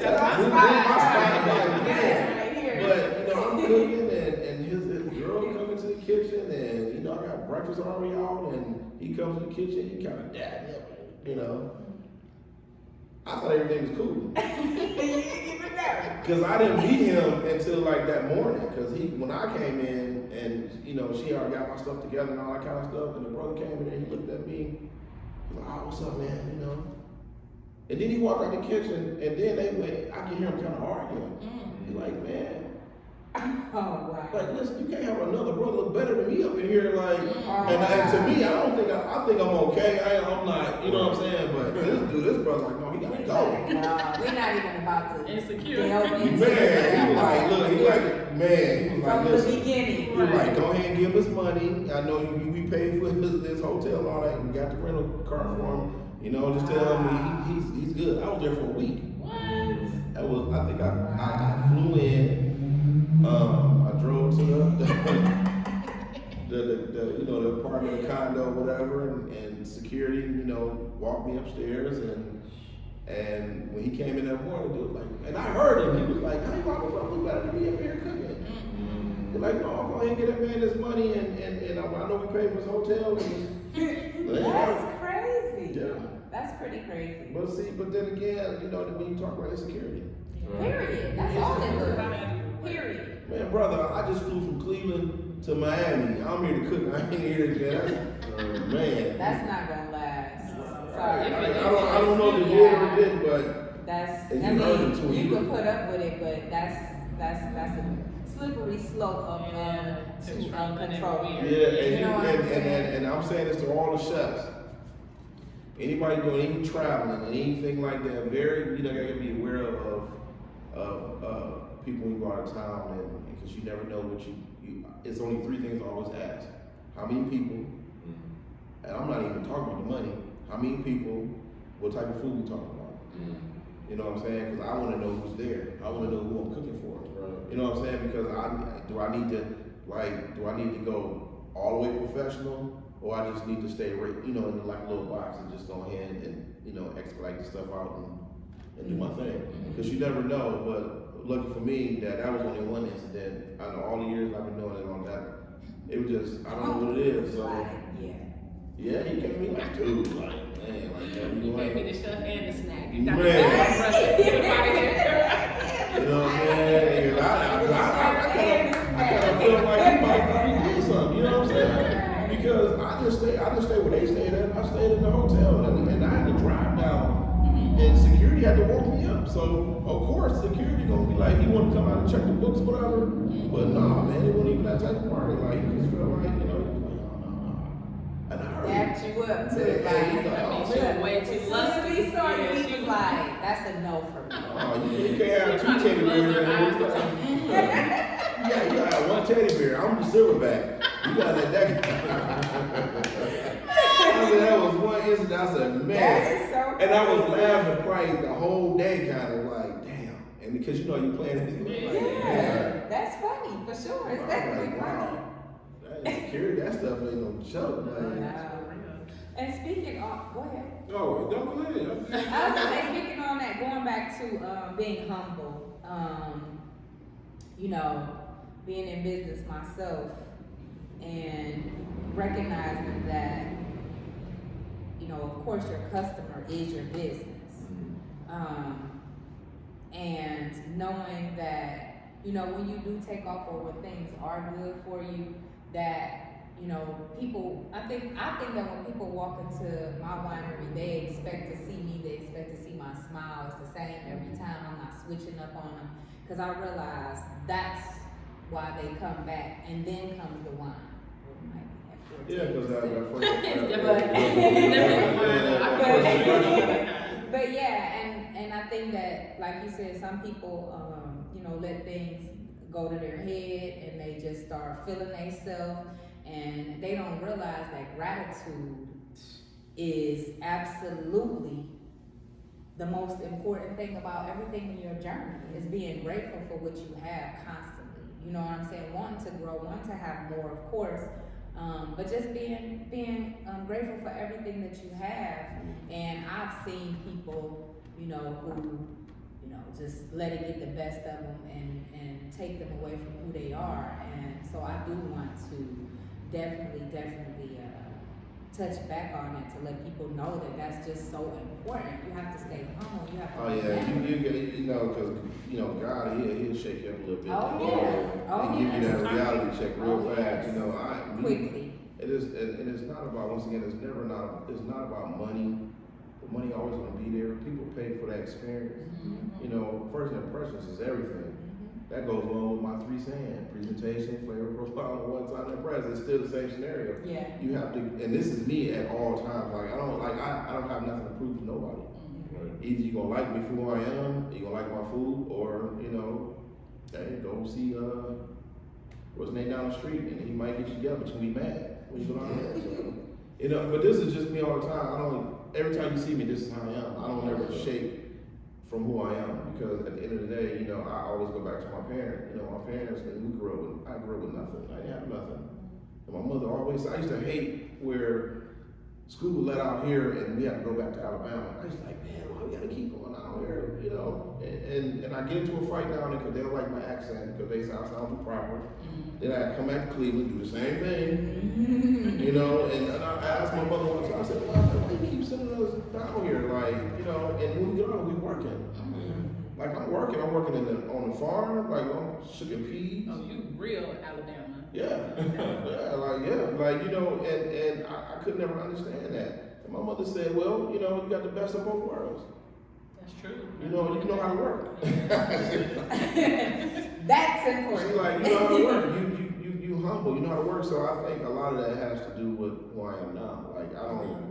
that's my spot. Like, man. But you know, I'm cooking and his girl coming to the kitchen and you know I got breakfast already out and he comes to the kitchen, he kind of dabbed me up, you know. I thought everything was cool. Cause I didn't meet him until like that morning. Cause when I came in and you know she already got my stuff together and all that kind of stuff, and the brother came in and he looked at me, he was like, "Oh, what's up, man?" You know. And then he walked out the kitchen and then I can hear him kind of arguing. He's like, "Man." Oh, wow. Like, listen, you can't have another brother look better than me up in here. Like, and to me, I think I'm okay. I'm not, you know what I'm saying? But this brother, like, no, he gotta go. No, we're not even about to. Insecure. delve into Man, that. he was like, look, he was From like, the listen. beginning. He was like, go ahead and give us money. I know we paid for this hotel and all that. We got the rental car for him. You know, just tell him he's good. I was there for a week. What? I think I flew in. I drove to the you know the apartment, the condo, whatever, and security, you know, walked me upstairs and when he came in that morning, dude, like, and I heard him. He was like, "How you walking up? We better be up here cooking." He's like, "No, go ahead and get that man this money, and I know we paid for his hotel." That's crazy. Yeah. That's pretty crazy. But then again, you know, when you talk about insecurity. Period. That's all it was. Period. Man, brother, I just flew from Cleveland to Miami. I'm here to cook. I ain't here to man. That's not gonna last. I Sorry. don't know if it did or it didn't, but That's. if I you heard it too, mean, you you can put up with it, but that's a slippery slope of control. Yeah, and I'm saying this to all the chefs. Anybody doing any traveling and anything like that, you gotta be aware of people when you go out of town, and because you never know what you. It's only three things I always ask: how many people? And I'm not even talking about the money. How many people? What type of food we talking about? You know what I'm saying? Because I want to know who's there. I want to know who I'm cooking for. Right. You know what I'm saying? Because do I need to go all the way professional, or I just need to stay in like a little box and just go ahead and expedite the stuff out and do my thing? Because you never know. But lucky for me that was only one incident. I know all the years I've been doing it on that. It was just I don't know what it is. So yeah, he gave me like dude, like man, like that. You gave me the chef and the snack. You Man. got the brother. Get him out of here. You know what I'm saying? I kind of feel like he might probably do something. You know what I'm saying? Because I just stay where they stayed at. I stayed in the hotel, and I had to drive down, and security had to walk me up. So of course, security gonna be like, he want to come out and check the books, whatever. But nah, man, it wasn't even that type of party. Like he just felt like, and I heard Dapped you up too, Yeah, like, he like, oh, She was way as too soon as lusty. we saw you, Yeah, he she was was- like, that's a no for me. oh, you can't have two teddy bears in there. You gotta have one teddy bear. I'm the silverback. You gotta let that go. I said, that was one incident. I said, That man. is so And I was crazy. laughing probably the whole day, kind of like, damn. And because you playing it, like, Yeah, that's funny, for sure, it's I'm definitely like, funny. wow. That stuff ain't no joke, man. And speaking of, go ahead. Oh, don't go ahead. I was gonna say, speaking on that, going back to being humble, being in business myself and recognizing that, of course your customer is your business. And knowing that, when you do take off or when things are good for you, that people, I think that when people walk into my winery, they expect to see me, they expect to see my smile. It's the same every time. I'm not switching up on them, because I realize that's while they come back, and then comes the wine. Well, it might be at 14%. Yeah, because that But yeah, and I think that, like you said, some people, let things go to their head and they just start feeling themselves, and they don't realize that gratitude is absolutely the most important thing about everything in your journey, is being grateful for what you have constantly. You know what I'm saying? Wanting to grow, wanting to have more, of course, but just being grateful for everything that you have. And I've seen people, who, just let it get the best of them and take them away from who they are. And so I do want to definitely touch back on it to let people know that that's just so important. You have to stay humble. You have to. Oh yeah, because God, he'll shake you up a little bit. Oh yeah. And give you that reality check real fast. Yes. Quickly. It is, and it's not about, once again, it's not about money. The money always gonna be there. People pay for that experience. Mm-hmm. First impressions is everything. That goes along with my 3 saying: presentation, flavor, profile, and one-time impression. It's still the same scenario. Yeah. You have to, and this is me at all times. Like I don't have nothing to prove to nobody. Mm-hmm. Either you gonna like me for who I am, you gonna like my food, or hey, go see what's his name down the street, and he might get you together, but you be mad when you go down there. So, but this is just me all the time. Every time you see me, this is how I am. I don't ever shake from who I am, because at the end of the day, I always go back to my parents. My parents, I grew up with nothing. I didn't have nothing. And my mother always, I used to hate where school was let out here and we had to go back to Alabama. I was like, man, why we gotta keep going out here, And I get into a fight down there because they don't like my accent, because they say I sound too proper. Then I come back to Cleveland, do the same thing, and I asked my mother one time, I said, why do you keep sending us down here? And when we get on, we working. Like I'm working on the farm, like I'm shooking peas. Oh, you real Alabama. Yeah, and I could never understand that. And my mother said, well, you got the best of both worlds. That's true. You know how to work. That's important. She's like, you know how to work. You humble. You know how to work. So I think a lot of that has to do with who I am now. Like I don't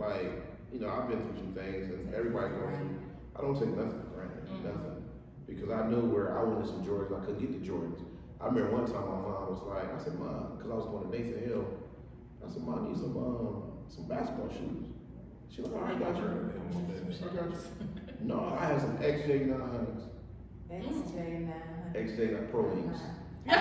I've been through some things, and everybody goes through. I don't take nothing for granted. Nothing, because I knew where I wanted some Jordans. I couldn't get the Jordans. I remember one time my mom was like, I said, Mom, because I was going to Nathan Hill. I said, Mom, I need some basketball shoes. She was like, all right, got you. I got you. No, I had some XJ900s. XJ9 Pro Wings. Okay.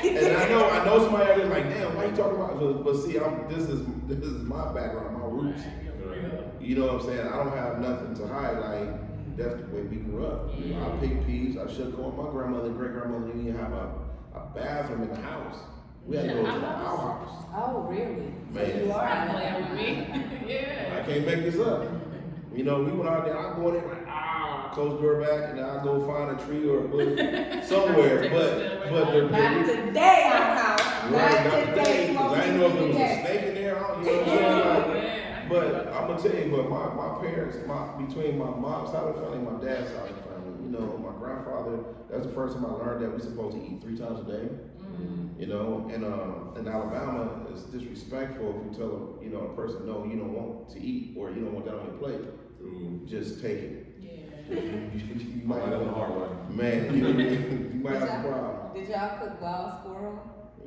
And I know somebody out there like, damn, why you talking about? But see, this is my background, my roots. You know what I'm saying? I don't have nothing to hide. Like that's the way we grew up. I picked peas. I should go. My grandmother, great grandmother, didn't even have a bathroom in the house. We had to go to our house. Oh, really? Man. So you are playing with me. Yeah. I can't make this up. We went out there. I go in there like, close the door back, and I go find a tree or a bush somewhere. but not today, our house. Not today, because I didn't know if there was a snake in there. But I'm gonna tell you, but my parents, between my mom's side of the family and my dad's side of the family, my grandfather, that's the first time I learned that we're supposed to eat 3 times a day. And in Alabama, it's disrespectful if you tell a person, no, you don't want to eat, or you don't want that on your plate. Just take it. Yeah. You might have a hard way. Man, you might have a problem. Did y'all cook wild squirrel?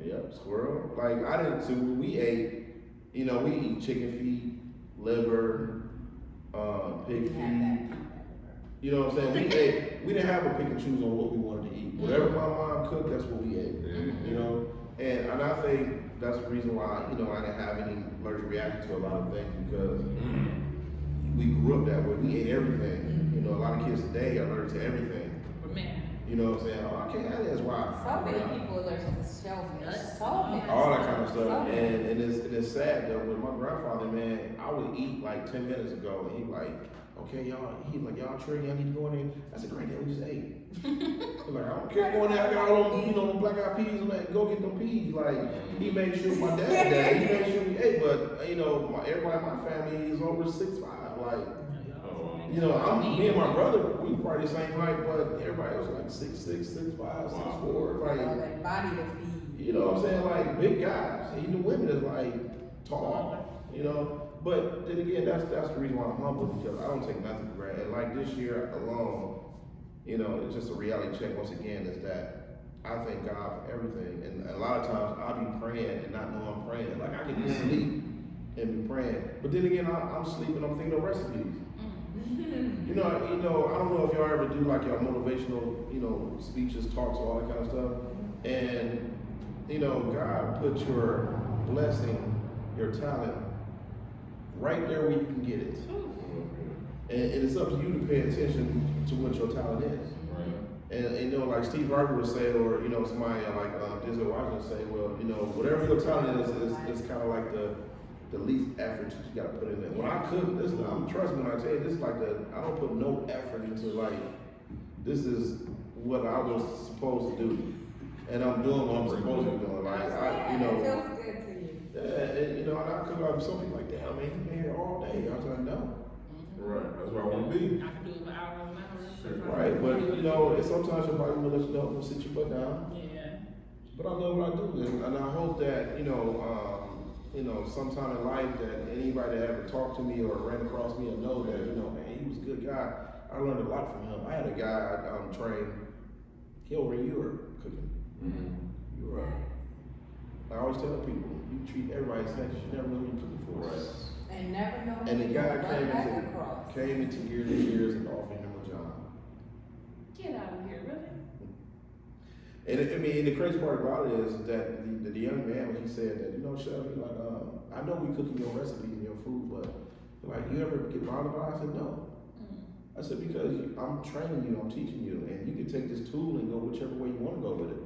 Yep, squirrel. Like I didn't. So we ate. We eat chicken feet, liver, pig feet. You know what I'm saying? We didn't have a pick and choose on what we wanted to eat. Whatever my mom cooked, that's what we ate. And I think that's the reason why I didn't have any allergic reaction to a lot of things, because we grew up that way. We ate everything. A lot of kids today are allergic to everything. Man. You know what I'm saying? Oh, I can't have this. Why? So many people allergic to shellfish. So many. All that kind of stuff. And it's sad though. With my grandfather, man, I would eat like 10 minutes ago, and he like, okay, y'all. He like, y'all sure y'all need to go in there? I said, great, we just ate. He's like, I don't care, go in there. I got all them, them black eyed peas. I'm like, go get them peas. Like, he made sure my dad, he made sure we ate. But everybody in my family is over 6'5". Like. You know, me and my brother, we probably the same height, but everybody else like 6'6", 6'5", 6'4", like, that body to feed. you know what I'm saying, like big guys. Even the women is like tall, you know. But then again, that's the reason why I'm humble, because I don't take nothing for granted. And like this year alone, you know, it's just a reality check once again is that I thank God for everything. And a lot of times I'll be praying and not know I'm praying. Like I can just sleep and be praying. But then again, I'm sleeping, I'm thinking of recipes. You know, I don't know if y'all ever do like your motivational, you know, speeches, talks, all that kind of stuff. And, you know, God put your blessing, your talent, right there where you can get it. And it's up to you to pay attention to what your talent is. And you know, like Steve Harvey would say, or you know, somebody like Denzel Washington say, well, you know, whatever your talent is kind of like the least effort that you got to put in there. When I cook, trust me when I tell you, this is like I don't put no effort into like, this is what I was supposed to do, and I'm doing what I'm supposed to be doing. Like you know, it feels good to you. Yeah, and you know, and I cook like some people like, damn man, you've been here all day. I was like, no. Right, that's where I want to be. I can do it for hours and hours. Right, but you know, and sometimes your body will let you know, sit your butt down. Yeah. But I love what I do, and I hope that you know, sometime in life that anybody that ever talked to me or ran across me will know that you know, man, he was a good guy. I learned a lot from him. I had a guy I trained. He over in Europe cooking. Europe. I always tell people, you treat everybody the same. You never know who you're cooking for. Right. And never know. And the guy across. came into years and offered him a job. Get out of here, really? And I mean, the crazy part about it is that the young man, when he said that, you know, Shelby, like, I know we cooking your recipe and your food, but like, you ever get bothered by it? I said, no. I said, because I'm training you, I'm teaching you, and you can take this tool and go whichever way you want to go with it.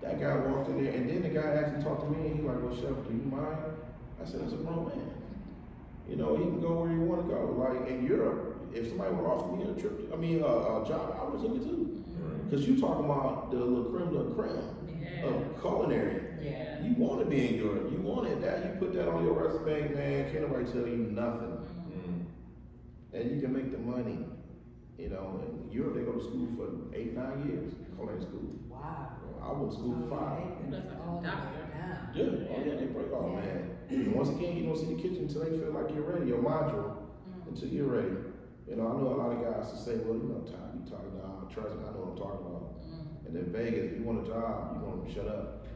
That guy walked in there, and then the guy actually talked to me, and he like, well, Chef, do you mind? I said, that's a grown man. You know, he can go where he want to go. Like in Europe, if somebody would offer me a job, I would take it too. Because you talking about the little creme de la creme of culinary. Yeah. You want to be in Europe. You wanted that. You put that on your resume, man. Can't nobody tell you nothing. And you can make the money. You know, in Europe they go to school for 8-9 years, culinary school. Wow. I went to school for 5. All the way down. Yeah, oh yeah, they break off, man. And once again, you don't see the kitchen until they feel like you're ready, your module, until you're ready. You know, I know a lot of guys to say, well, you know, Ty, you talking about, trust me, I know what I'm talking about. And in Vegas, if you want a job, you're gonna shut up.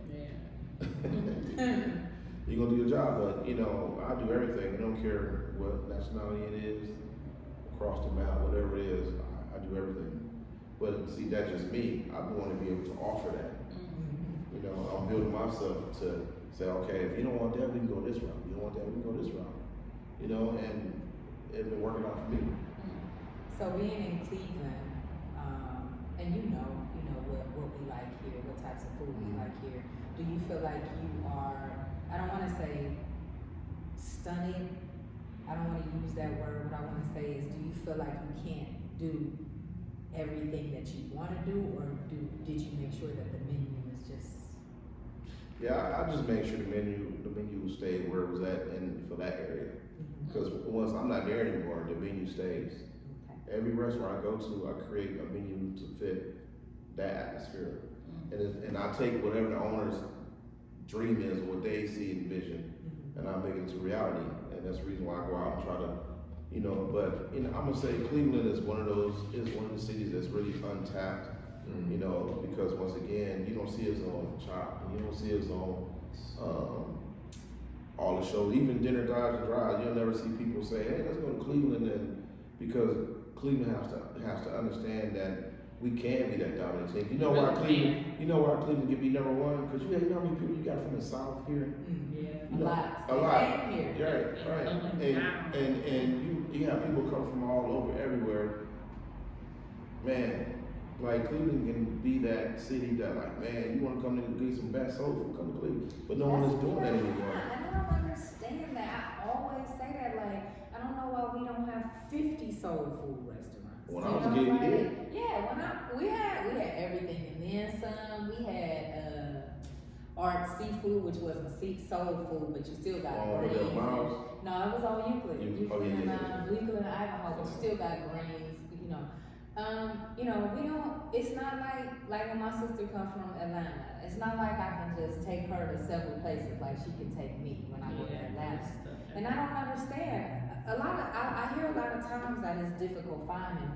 You're gonna do your job, but you know, I do everything. I don't care what nationality it is, across the map, whatever it is, I do everything. But see, that's just me. I want to be able to offer that. You know, I'm building myself to say, okay, if you don't want that, we can go this route. You don't want that, we can go this route. You know, and it's been working out for me. So being in Cleveland, and you know what we like here, what types of food we like here. Do you feel like you are? I don't want to say stunning. I don't want to use that word. What I want to say is, do you feel like you can't do everything that you want to do, or did you make sure that the menu is just? Yeah, I just made sure the menu stayed where it was at and for that area. Because once I'm not there anymore, the menu stays. Okay. Every restaurant I go to, I create a menu to fit that atmosphere. And I take whatever the owner's dream is or what they see and vision, and I make it into reality. And that's the reason why I go out and try to, you know, but you know, I'm gonna say Cleveland is one of the cities that's really untapped. You know, because once again, you don't see us on Chop, you don't see us on all the shows, even Dinner Dives and Drives. You'll never see people say, "Hey, let's go to Cleveland," and because Cleveland has to understand that we can be that dominant team. You know why Cleveland can be number one? Because you know how many people you got from the South here. A lot. A lot. Here. Right. And you have people come from all over, everywhere. Man. Like Cleveland can be that city that like, man, you want to come to get some best soul food, come to Cleveland. But no one is doing that anymore. And I don't understand that. I always say that, like, I don't know why we don't have 50 soul food restaurants. When I was a kid, we did. Yeah, we had everything, and then some. We had Art Seafood, which wasn't soul food, but you still got With the miles. No, it was on Euclid. Oh, yeah. Euclid and Ivanhoe, but you still got Greens, you know. We don't, it's not like when my sister comes from Atlanta, it's not like I can just take her to several places like she can take me when I go to Atlanta. And I don't understand. I hear a lot of times that it's difficult finding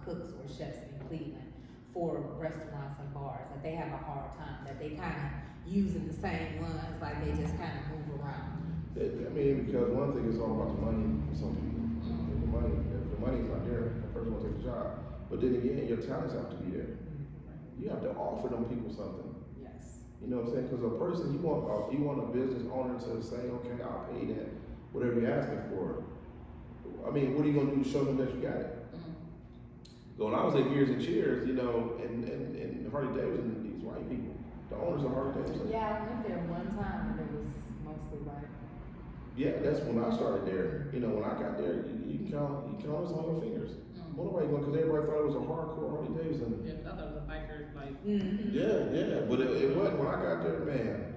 cooks or chefs in Cleveland for restaurants and bars, that they have a hard time, that they kind of using the same ones, like they just kind of move around. I mean, because one thing is all about the money for some people. If the money's not there, the person will take the job. But then again, your talents have to be there. You have to offer them people something. Yes. You know what I'm saying? Because a person, you want a business owner to say, okay, I'll pay that, whatever you're asking for. I mean, what are you gonna do to show them that you got it? When I was at Gears and Cheers, and Harley Davidson, these white people, the owners of Harley Davidson. Yeah, I went there one time and it was mostly white. Yeah, that's when I started there. When I got there, you can count us on your fingers. Nobody going, because everybody thought it was a hardcore Harley Davidson. Yeah, I thought it was a biker, like. Yeah, but it wasn't. When I got there, man,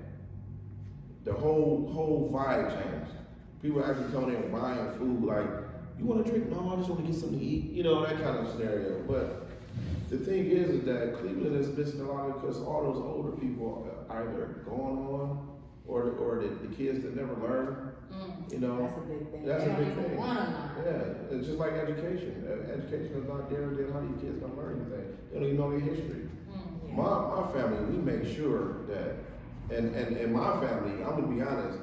the whole vibe changed. People actually coming in and buying food, like, you want to drink? No, I just want to get something to eat. That kind of scenario. But the thing is that Cleveland is missing a lot because all those older people are either going on or the kids that never learn. That's a big thing. That's a big thing. Wanna learn. Yeah, it's just like education. Education is not there, then how do your kids gonna learn anything? They don't even know their history. Yeah. My family, we make sure that, and my family, I'm gonna be honest,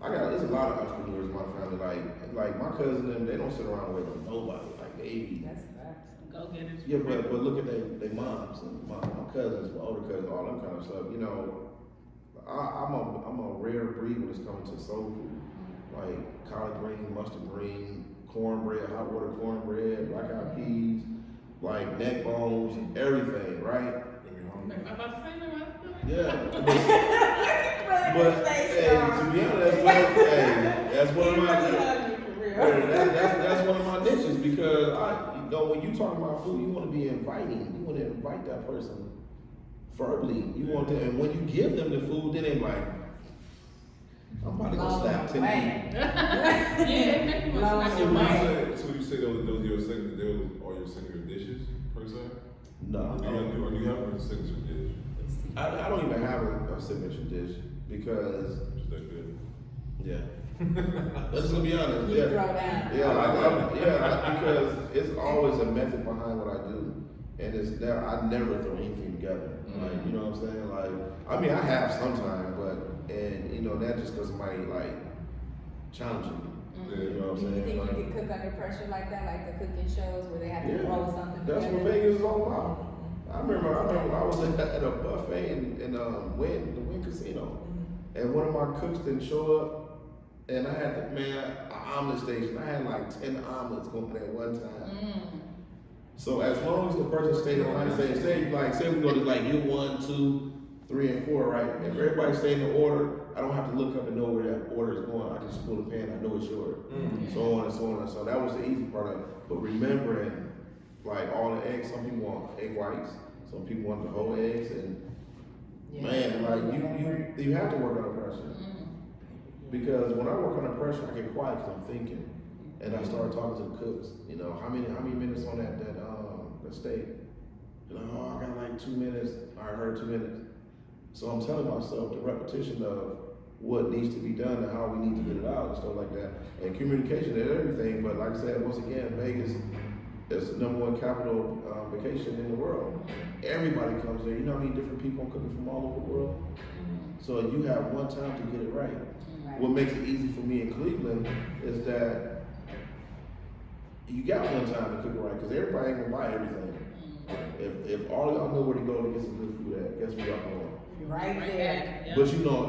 there's a lot of entrepreneurs in my family. Like my cousin, they don't sit around and wait on nobody. Like they That's facts. Go get it. yeah, but look at their moms and my cousins, my older cousins, all that kind of stuff. I'm a rare breed when it's coming to soul food. Like collard green, mustard green, cornbread, hot water cornbread, black eyed peas, like neck bones, everything, right? I'm about to say that. Yeah. But hey, to be honest, that's one of my that's one of my niches because when you talk about food, you want to be inviting. You want to invite that person verbally. You want to, and when you give them the food, then they're like, I'm about to go slap 10 people. Yeah, it make you want to smack your mind. So you say those are your signature dishes per se? No. Or do you have a signature dish? I don't even have a signature dish because Is that good? yeah. Let's be honest. You Yeah. throw down. Yeah, because it's always a method behind what I do, and I never throw anything together. Like, you know what I'm saying? Like, I mean, I have sometimes, that just because somebody like challenging me. You know what I'm Do you saying? think Like, you can cook under pressure like that, like the cooking shows where they have to throw something that's together? what Vegas is all about. I remember I was at a buffet in the Wynn Casino, and one of my cooks didn't show up, and I had an omelet station. I had like 10 omelets going at one time. So as long as the person stayed in line, say we go to like year 1, 2, 3, and 4, right? If everybody stay in the order, I don't have to look up and know where that order is going. I can just pull the pan. I know it's yours. So on and so on. And so that was the easy part of it. But remembering, like all the eggs, some people want egg whites, some people want the whole eggs, and man, like you have to work under pressure. Because when I work under pressure, I get quiet because I'm thinking, and I start talking to the cooks. How many minutes on that steak? Oh, I got like 2 minutes. I heard 2 minutes. So I'm telling myself the repetition of what needs to be done and how we need to get it out and stuff like that. And communication and everything. But like I said, once again, Vegas is the #1 capital vacation in the world. Everybody comes there. You know how many different people are cooking from all over the world? So you have one time to get it right. What makes it easy for me in Cleveland is that you got one time to cook it right because everybody ain't gonna buy everything. If all y'all know where to go to get some good food at, guess where y'all going? Right there. Yeah. But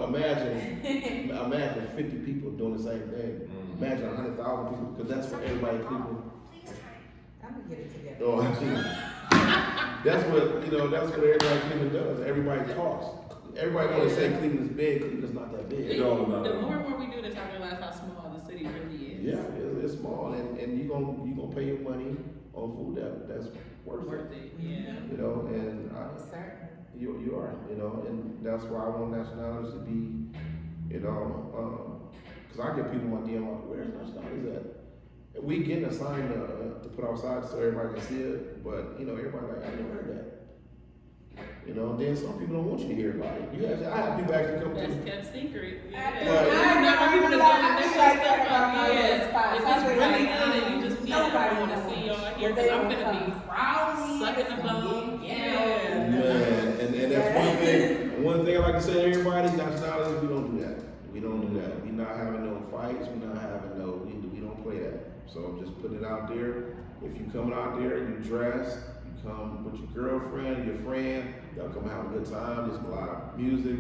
imagine 50 people doing the same thing. Imagine 100,000 people because that's what everybody in Cleveland. I'm gonna get it together. Oh, that's what everybody in Cleveland does. Everybody talks. Everybody want to say Cleveland is big. Cleveland's not that big. The more and more we do this, I realize how small the city really is. Yeah, it's small, and you gonna pay your money on food that's worth it. Yeah. And you are, and that's why I want nationalities to be, because Cause I get people on my DM like, where's Nationalities at? And we getting a sign to put outside so everybody can see it, but you know, everybody like, I never heard that. You know, then some people don't want you to hear about it. I have people actually come to That's me. kept secret. I Yeah. know. You never people to go and I this like stuff that on about my yeah. little spot. If So it's I was really like, good and you just need nobody to knows. see y'all here But they because I'm don't gonna be come crowding. sucking the It's bone. gonna get Yeah. Yeah, and that's one thing. One thing I like to say to everybody, Nationalities, we don't do that. We don't do that. We not having no fights. We not having no. We don't play that. So I'm just putting it out there. If you coming out there, you dress. You come with your girlfriend, your friend. Y'all come have a good time. There's a lot of music.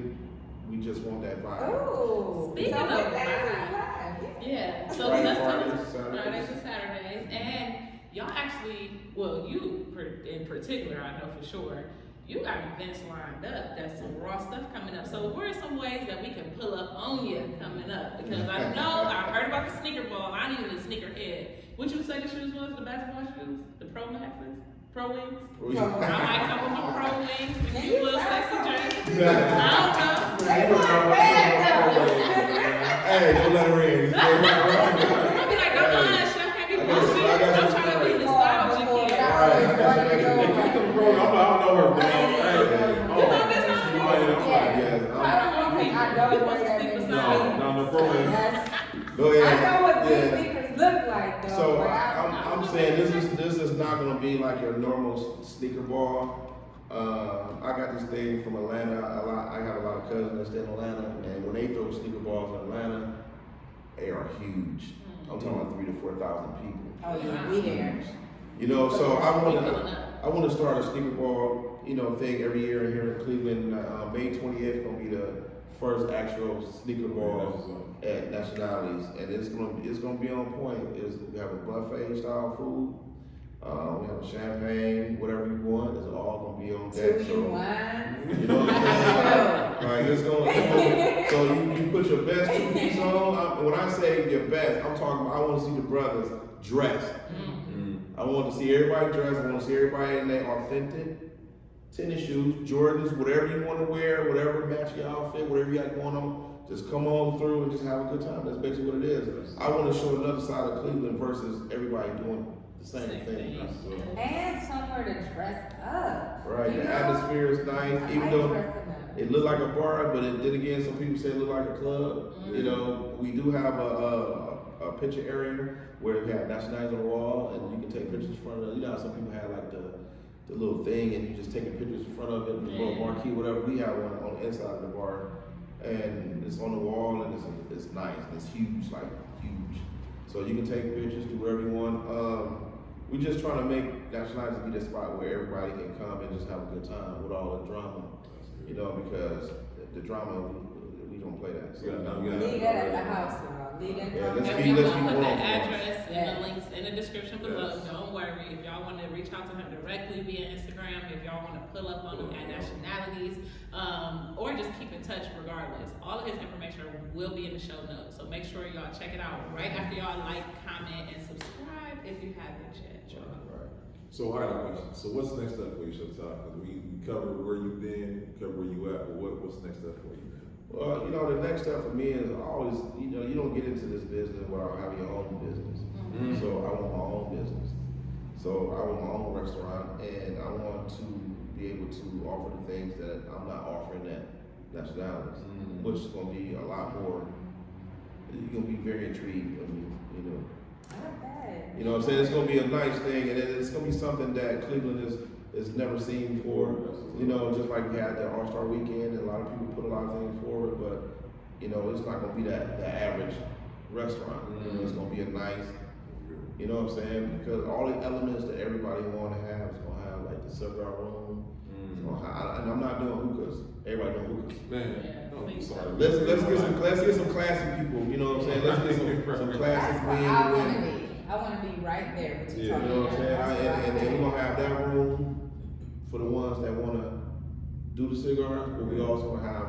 We just want that vibe. Oh, Speaking so of that vibe. live. Yeah. So Friday let's parties, talk Saturdays. Fridays and Saturdays. And y'all actually, well, you in particular, I know for sure, you got events lined up. That's some raw stuff coming up. So what are some ways that we can pull up on you coming up? Because I know I heard about the sneaker ball. I ain't even a sneaker head. What you say the shoes was? The basketball shoes? The Pro Maxes? Pro Wings? I might come with my Pro Wings. A few little sexy drinks. I don't know. They want bad though. Hey, don't let her in. I'll be like, come on, Chef, can't be bullshit. I'm trying to be nostalgic here. I don't know her, bro. I don't wear that many. No, pro man. Go ahead. I know what these Yeah. sneakers look like though. So but I'm saying this is not gonna be like your normal sneaker ball. I got this thing from Atlanta. I have a lot of cousins that stay in Atlanta, and when they throw sneaker balls in Atlanta, they are huge. I'm talking about 3,000 to 4,000 people. Oh yeah, we there. You know, so I want to start a sneaker ball, thing every year here in Cleveland. May 20th gonna be the first actual sneaker ball at Nationalities, and it's gonna be on point. We have a buffet style food. We have a champagne, whatever you want. It's all gonna be on deck. Two wine. You know what I'm saying? Like it's gonna. So you put your best two piece on. When I say your best, I'm talking about I want to see the brothers dress. I want to see everybody dress. I want to see everybody in their authentic tennis shoes, Jordans, whatever you want to wear, whatever match your outfit, whatever you got going on. Just come on through and just have a good time. That's basically what it is. I want to show another side of Cleveland versus everybody doing the same thing. And somewhere to dress up. Right, You the know? atmosphere is nice, I even like though dressing up. it looked like a bar, but then again, some people say it looked like a club. You know, we do have a picture area where we have Nationalities on the wall, and you can take pictures in front of it. You know how some people have like the little thing, and you just taking pictures in front of it, the little marquee, whatever. We have one on the inside of the bar, and it's on the wall, and it's nice, and it's huge, like huge. So you can take pictures, do whatever you want. We just trying to make Nationalities be the spot where everybody can come and just have a good time with all the drama, because the drama, we don't play that. So, Leave that at the house, y'all. Leave that. Yeah, at let's the be- And house. we're gonna put the grown for us. address and Yes. the links in the description below. Yes. Don't worry. If y'all want to reach out to him directly via Instagram, if y'all want to pull up on him at Nationalities, or just keep in touch regardless. All of his information will be in the show notes. So make sure y'all check it out right after y'all like, comment, and subscribe if you haven't yet, y'all. So I got a question. So what's next up for you, Showtime? Because we covered where you've been, covered where you at, but what's next up for you, man? Well, the next step for me is always, you don't get into this business without having your own business. So I want my own business. So I want my own restaurant, and I want to be able to offer the things that I'm not offering at Nationalities, which is going to be a lot more. You're going to be very intrigued. Not bad. You know what I'm saying? It's going to be a nice thing, and it's going to be something that Cleveland is never seen before. Just like we had the All-Star Weekend, and a lot of people put a lot of things forward, but, it's not going to be the average restaurant. It's going to be a nice, you know what I'm saying? Because all the elements that everybody want to have, it's going to have like the cigar room. It's gonna have, and I'm not doing hookahs. Everybody doing hookahs. Man, oh, I'm sorry. Let's get some classy people. You know what I'm saying? Let's get some classic That's what men I and want to women. be. I want to be right there with you. Yeah, You know what I'm saying? And we're gonna have that room for the ones that wanna do the cigars, but we also gonna have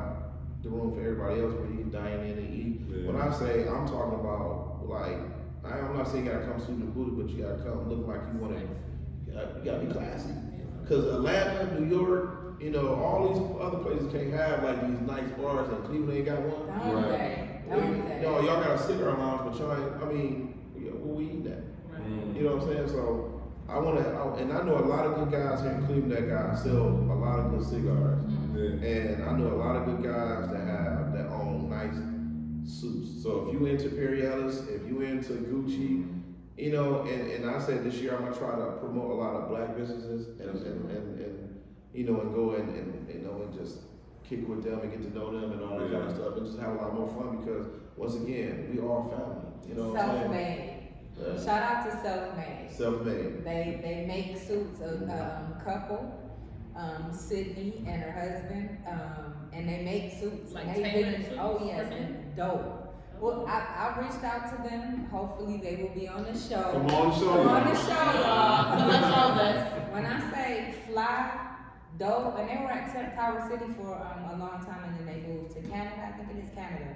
the room for everybody else where you can dine in and eat. Yeah. When I say, I'm talking about like, I'm not saying you gotta come suit and booty, but you gotta come looking like you wanna, you gotta be classy. Cause Atlanta, New York, all these other places can't have like these nice bars, and Cleveland ain't got one. Don't they? Okay. y'all got a cigar lounge, but y'all ain't, I mean, where we eat that? Right. You know what I'm saying? So and I know a lot of good guys here in Cleveland that sell a lot of good cigars. Yeah. And I know a lot of good guys that own nice suits. So if you into Perry-Ellis, if you into Gucci, you know, and I said this year I'm gonna try to promote a lot of black businesses and you know, and go and you know, and just kick with them and get to know them and all that kind of stuff and just have a lot more fun because once again, we all family. You know what I'm saying? Self-made. Shout out to Self-Made. Self-made. They make suits, a couple, Sydney and her husband, and they make suits. Like and they've tailored been, suits oh yes, for men? and dope. Well, I reached out to them. Hopefully they will be on the show. Come on the show, Come on y'all. the show, y'all. Collect all this. When I say fly, dope, and they were at Tower City for a long time, and then they moved to Canada. I think it is Canada.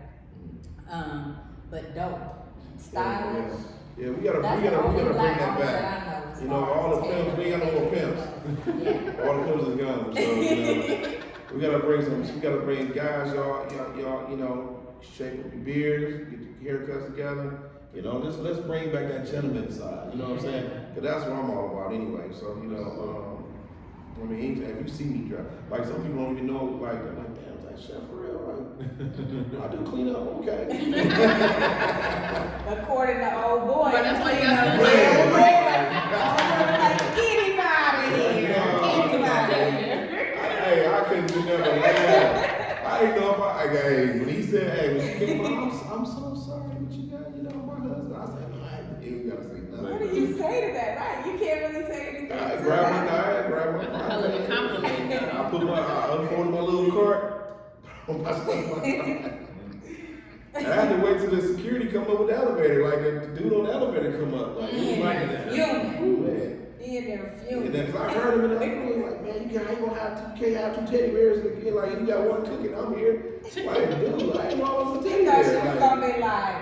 But dope, stylish. Yeah, we gotta That's bring the only that black back. owner that I know as You know, far all as the pimps, we ain't got no more pimps. Yeah. All the pimps is gone. So, you know, we gotta bring guys, y'all, you know, shape up your beards, get your haircuts together. You know, let's bring back that gentleman side. You know what I'm saying? Cause that's what I'm all about anyway. So, you know, I mean, if you see me drive, like some people don't even know, like, they're like, damn, that chef for real, like, I do clean up, okay. According to old boy. But that's why you got know, to like, anybody here. Anybody. Hey, I couldn't do nothing. I didn't know if when he said, when she came on, I'm so sorry, but you got, you know, my husband. I said, no, you ain't gotta say nothing. What do you say to that, right? You can't really say anything. I to grabbed my that. knife, grabbed my That's a hell of a compliment, though. I unfolded my little cart, put my stuff in my knife. And I had to wait till the security come up with the elevator, like the dude on the elevator come up. Like, he was like that. Fuming. Man. He in there And fuming. then, cause I heard him in the other like, man, you can't have two teddy bears again. Like, you got one cooking, I'm here. Like, dude, I ain't always a teddy You know she bear. was Like, gonna be like,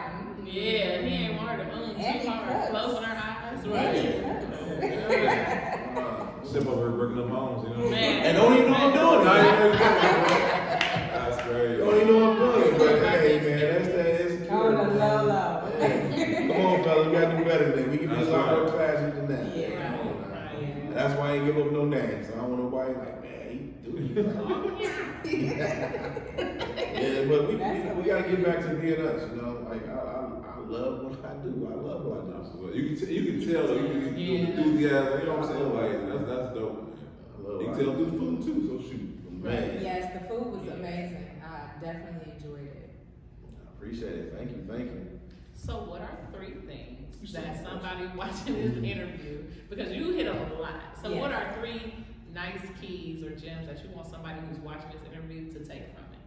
Yeah, he ain't want her to And too he hard. cuts. Closing her eyes. and he Right. cuts. Sip over here breaking the bones, you know. Man. and don't even know I'm doing it. That's crazy. Don't even know I'm doing it. But hey, man, that's security. On the man. low low. Hey, come on, fellas, we gotta do better than that. We can be a That's lot right. more classy than that. Yeah. And that's why I ain't give up no names. I don't want nobody like, man, he do Yeah, but we gotta get back to being us, you know. Like I love what I do. I love what I do. Absolutely. You can tell, you can Yeah. enthusiasm, you know what I'm saying? Like, that's dope. I love You what can I tell do. through the food too, so shoot. Man, Yes, the food was amazing. I definitely enjoyed it. I appreciate it. Thank you. So what are 3 things that somebody watching this interview, because you hit on a lot. So Yes. what are 3 nice keys or gems that you want somebody who's watching this interview to take from it?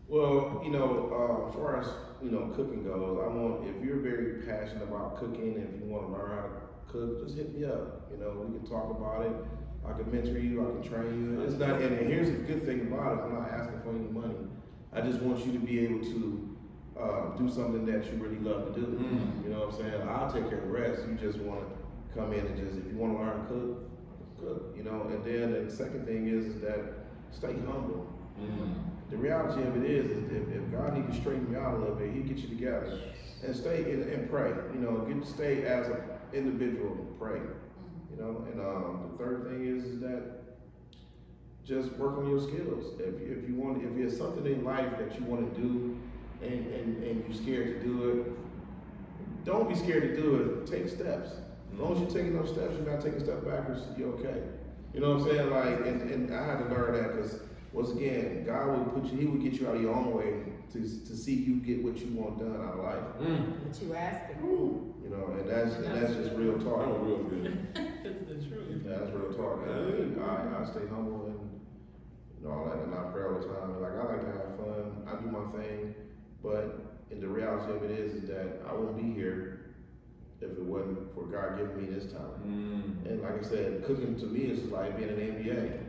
Well, you know, as far as, you know, cooking goes, if you're very passionate about cooking, if you want to learn how to cook, just hit me up. You know, we can talk about it. I can mentor you, I can train you. It's not, and here's the good thing about it, I'm not asking for any money. I just want you to be able to do something that you really love to do. You know what I'm saying? I'll take care of the rest. You just want to come in and if you want to learn to cook, you know. And then the second thing is that stay humble. The reality of it is if God needs to straighten you out a little bit, He'll get you together. And stay and pray. You know, stay as an individual and pray. You know, and the third thing is that just work on your skills. If there's something in life that you want to do and you're scared to do it, don't be scared to do it. Take steps. As long as you're taking those steps, you're not taking a step backwards, you're okay. You know what I'm saying? Like, and I had to learn that because once again, God will He would get you out of your own way to see you get what you want done out of life. What you asking? You know, and that's just real talk. Oh, real good. It's the truth. That's real talk. And I stay humble and you know all that, and I pray all the time. Like I like to have fun. I do my thing, but and the reality of it is that I won't be here if it wasn't for God giving me this talent. And like I said, cooking to me is like being an NBA.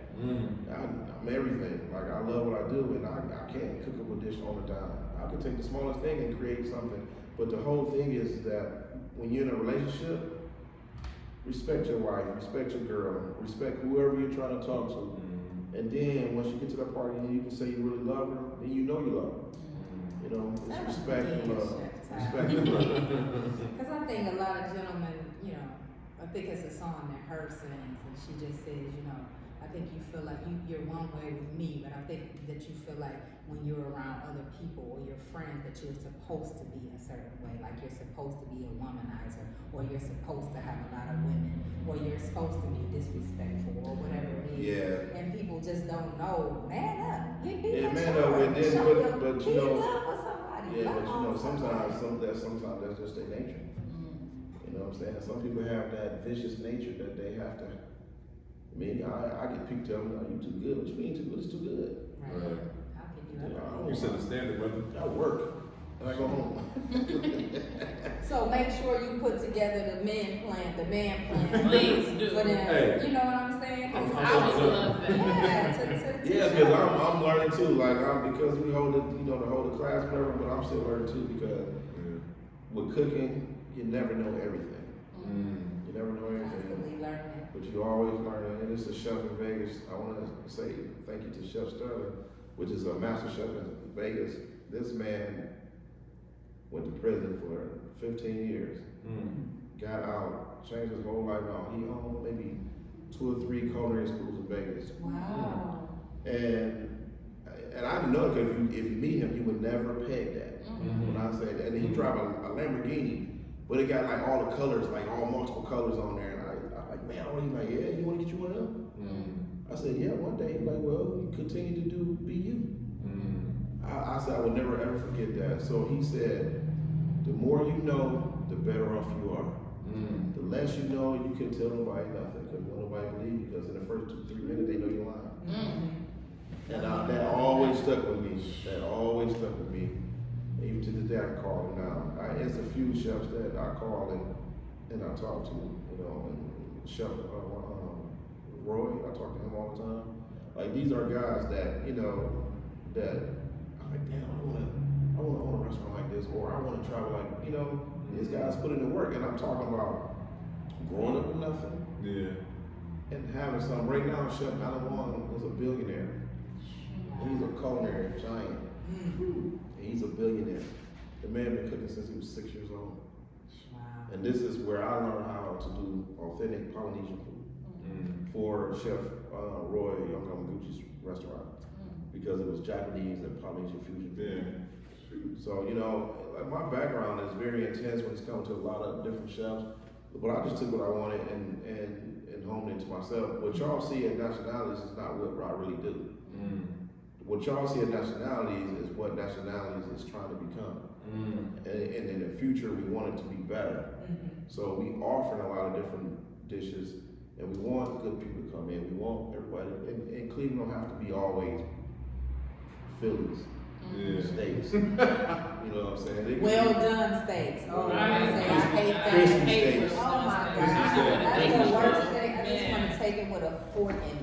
I'm everything. Like I love what I do, and I can't cook up a dish all the time. I can take the smallest thing and create something. But the whole thing is that when you're in a relationship, respect your wife, respect your girl, respect whoever you're trying to talk to. And then once you get to that part and you can say you really love her, then you know you love her. You know, it's That was respect and good, love. Chef Ty. Respect and love. Because I think a lot of gentlemen, you know, I think it's a song that her sings, and she just says, you know, I think you feel like you're one way with me, but I think that you feel like when you're around other people or your friends that you're supposed to be a certain way, like you're supposed to be a womanizer, or you're supposed to have a lot of women, or you're supposed to be disrespectful, or whatever it is. Yeah. And people just don't know. Man up, get beat Yeah, up, man show up, up, and then, show but your you kid know, love for somebody. yeah, but love you know, on somebody. sometimes that's just their nature. You know what I'm saying? Some people have that vicious nature that they have to. I get picked up, like, you too good. What you mean too good? It's too good. Right. How can you ever? Yeah, You set the standard, brother. I work. I go home. So make sure you put together the man plan. Please do. For them. Hey. You know what I'm saying? I'm I would love that. Yeah, to Yeah, show. because I'm learning too. Like because we hold it, to hold the class, whatever. But I'm still learning too because with cooking, you never know everything. You never know everything. Constantly learning. But you always learn, and it's a chef in Vegas. I want to say thank you to Chef Sterling, which is a master chef in Vegas. This man went to prison for 15 years, got out, changed his whole life. Now he owned maybe 2 or 3 culinary schools in Vegas. Wow. And I know because if you meet him, you would never peg that. When I say that, and he drive a Lamborghini, but it got like all the colors, like all multiple colors on there. And I like, man, he's like, yeah, you want to get you one of them? I said, yeah, one day. He's like, well, you continue to be you. I said, I would never ever forget that. So he said, the more you know, the better off you are. The less you know, you can tell nobody nothing because nobody believe you because in the first 2-3 minutes they know you're lying. And that always stuck with me. That always stuck with me. Even to this day, I call him now. It's a few chefs that I call and I talk to, and Chef Roy, I talk to him all the time. Like these are guys that, that I'm like, damn, I want to own a restaurant like this, or I want to travel like, these guys put in the work, and I'm talking about growing up with nothing. Yeah. And having some. Right now, Chef Allen is a billionaire. He's a culinary giant. And he's a billionaire. The man been cooking since he was 6 years old. Wow. And this is where I learned how to do authentic Polynesian food for Chef Roy Yamaguchi's restaurant because it was Japanese and Polynesian fusion. Yeah. So like my background is very intense when it's come to a lot of different chefs. But I just took what I wanted and homed it to myself. What y'all see at nationalities is not what I really do. What y'all see at nationalities is what nationalities is trying to become. And in the future, we want it to be better. So we offer a lot of different dishes, and we want good people to come in. We want everybody, and Cleveland don't have to be always Phillies, steaks. You know what I'm saying? They can Well be- done steaks. Oh, Right. I hate that. Crispy I hate steaks. Oh my God. Crispy That's steaks. the worst thing. I just Yeah. want to take it with a fork and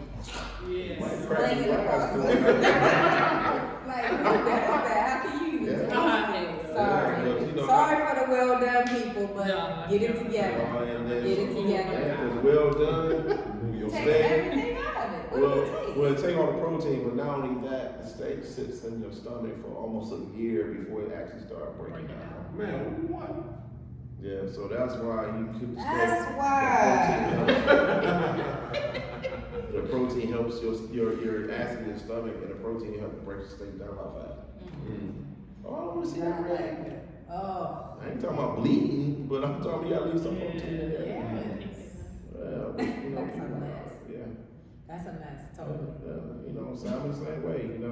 Yes. Like sling cracking it across the glass. Like, what the hell is that? How can you even Yeah. taste Yeah, it? but, Sorry. Sorry for the well done people, but No, get it no. together. And then- Get it Yeah, together. 'cause well done. Your Take steak. everything out of it. What do you taste? Well, it take all the protein, but not only that, the steak sits in your stomach for almost a year before it actually starts breaking down. Man, what? Yeah, so that's why you cook the steak. That's why. The protein helps your acid in your stomach, and the protein helps break the steak down about fast. Oh, I don't want to see that red. Oh. I ain't talking about bleeding, but I'm talking you gotta leave some protein in there. Yes. Well, That's a mess. yeah. That's a mess, totally. Salmon the same way, a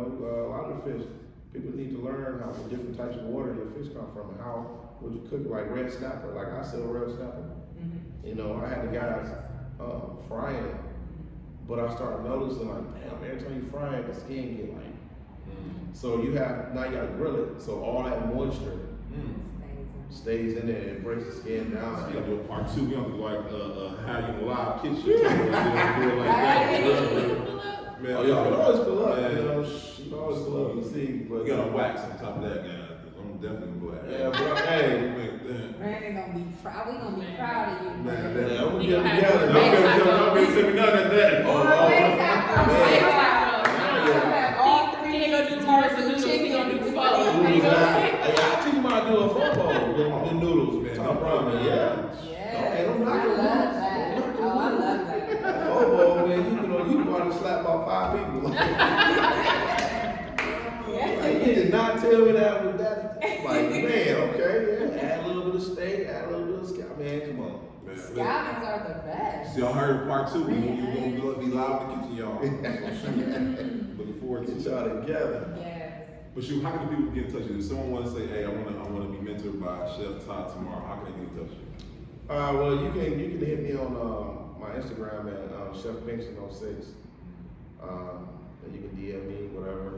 lot of fish, people need to learn how the different types of water your fish come from and how would you cook it, like red snapper, like I sell red snapper. I had the guys frying it, but I started noticing like, damn, every time you fry it, the skin get like, so now you gotta grill it, so all that moisture stays in there and it breaks the skin down. You gotta do a part 2. We don't do like how you live kitchen. Do it like that. Man, Oh, y'all can always pull up, Yeah. you can always pull up and see, but We got a wax on top of that, guys. I'm definitely glad. yeah, but hey, Brandon gonna be proud. We gonna be proud of you. Man, Brandon. yeah, I'm We gonna gonna get have together. red Y'all tacos. Don't send me none of that. Oh, red tacos. man. Red tacos. Yeah. We'll have all three He ain't gonna do turkey, turkey noodles, he chicken, gonna do and pho. everything. Exactly. No problem, yeah. Yeah. Hey, don't knock I it, love man. that. Don't knock it, Oh, I man. love that. Football, man, you go out and slap about 5 people. Like, you did not tell me that with that. Like, man, okay, yeah. Add a little bit of steak, add a little bit of scout. Man, come on. Man, Scoutings are the best. so y'all heard part 2. You're gonna be live in the kitchen, y'all. So shoot. Looking forward to Get it. y'all together. Yes. But shoot, how can the people get in touch with you? If someone wants to say, hey, I wanna be mentored by Chef Ty tomorrow, how can they get in touch with you? Well, you can hit me on my Instagram at Chef Pinkston 06. You can DM me, whatever.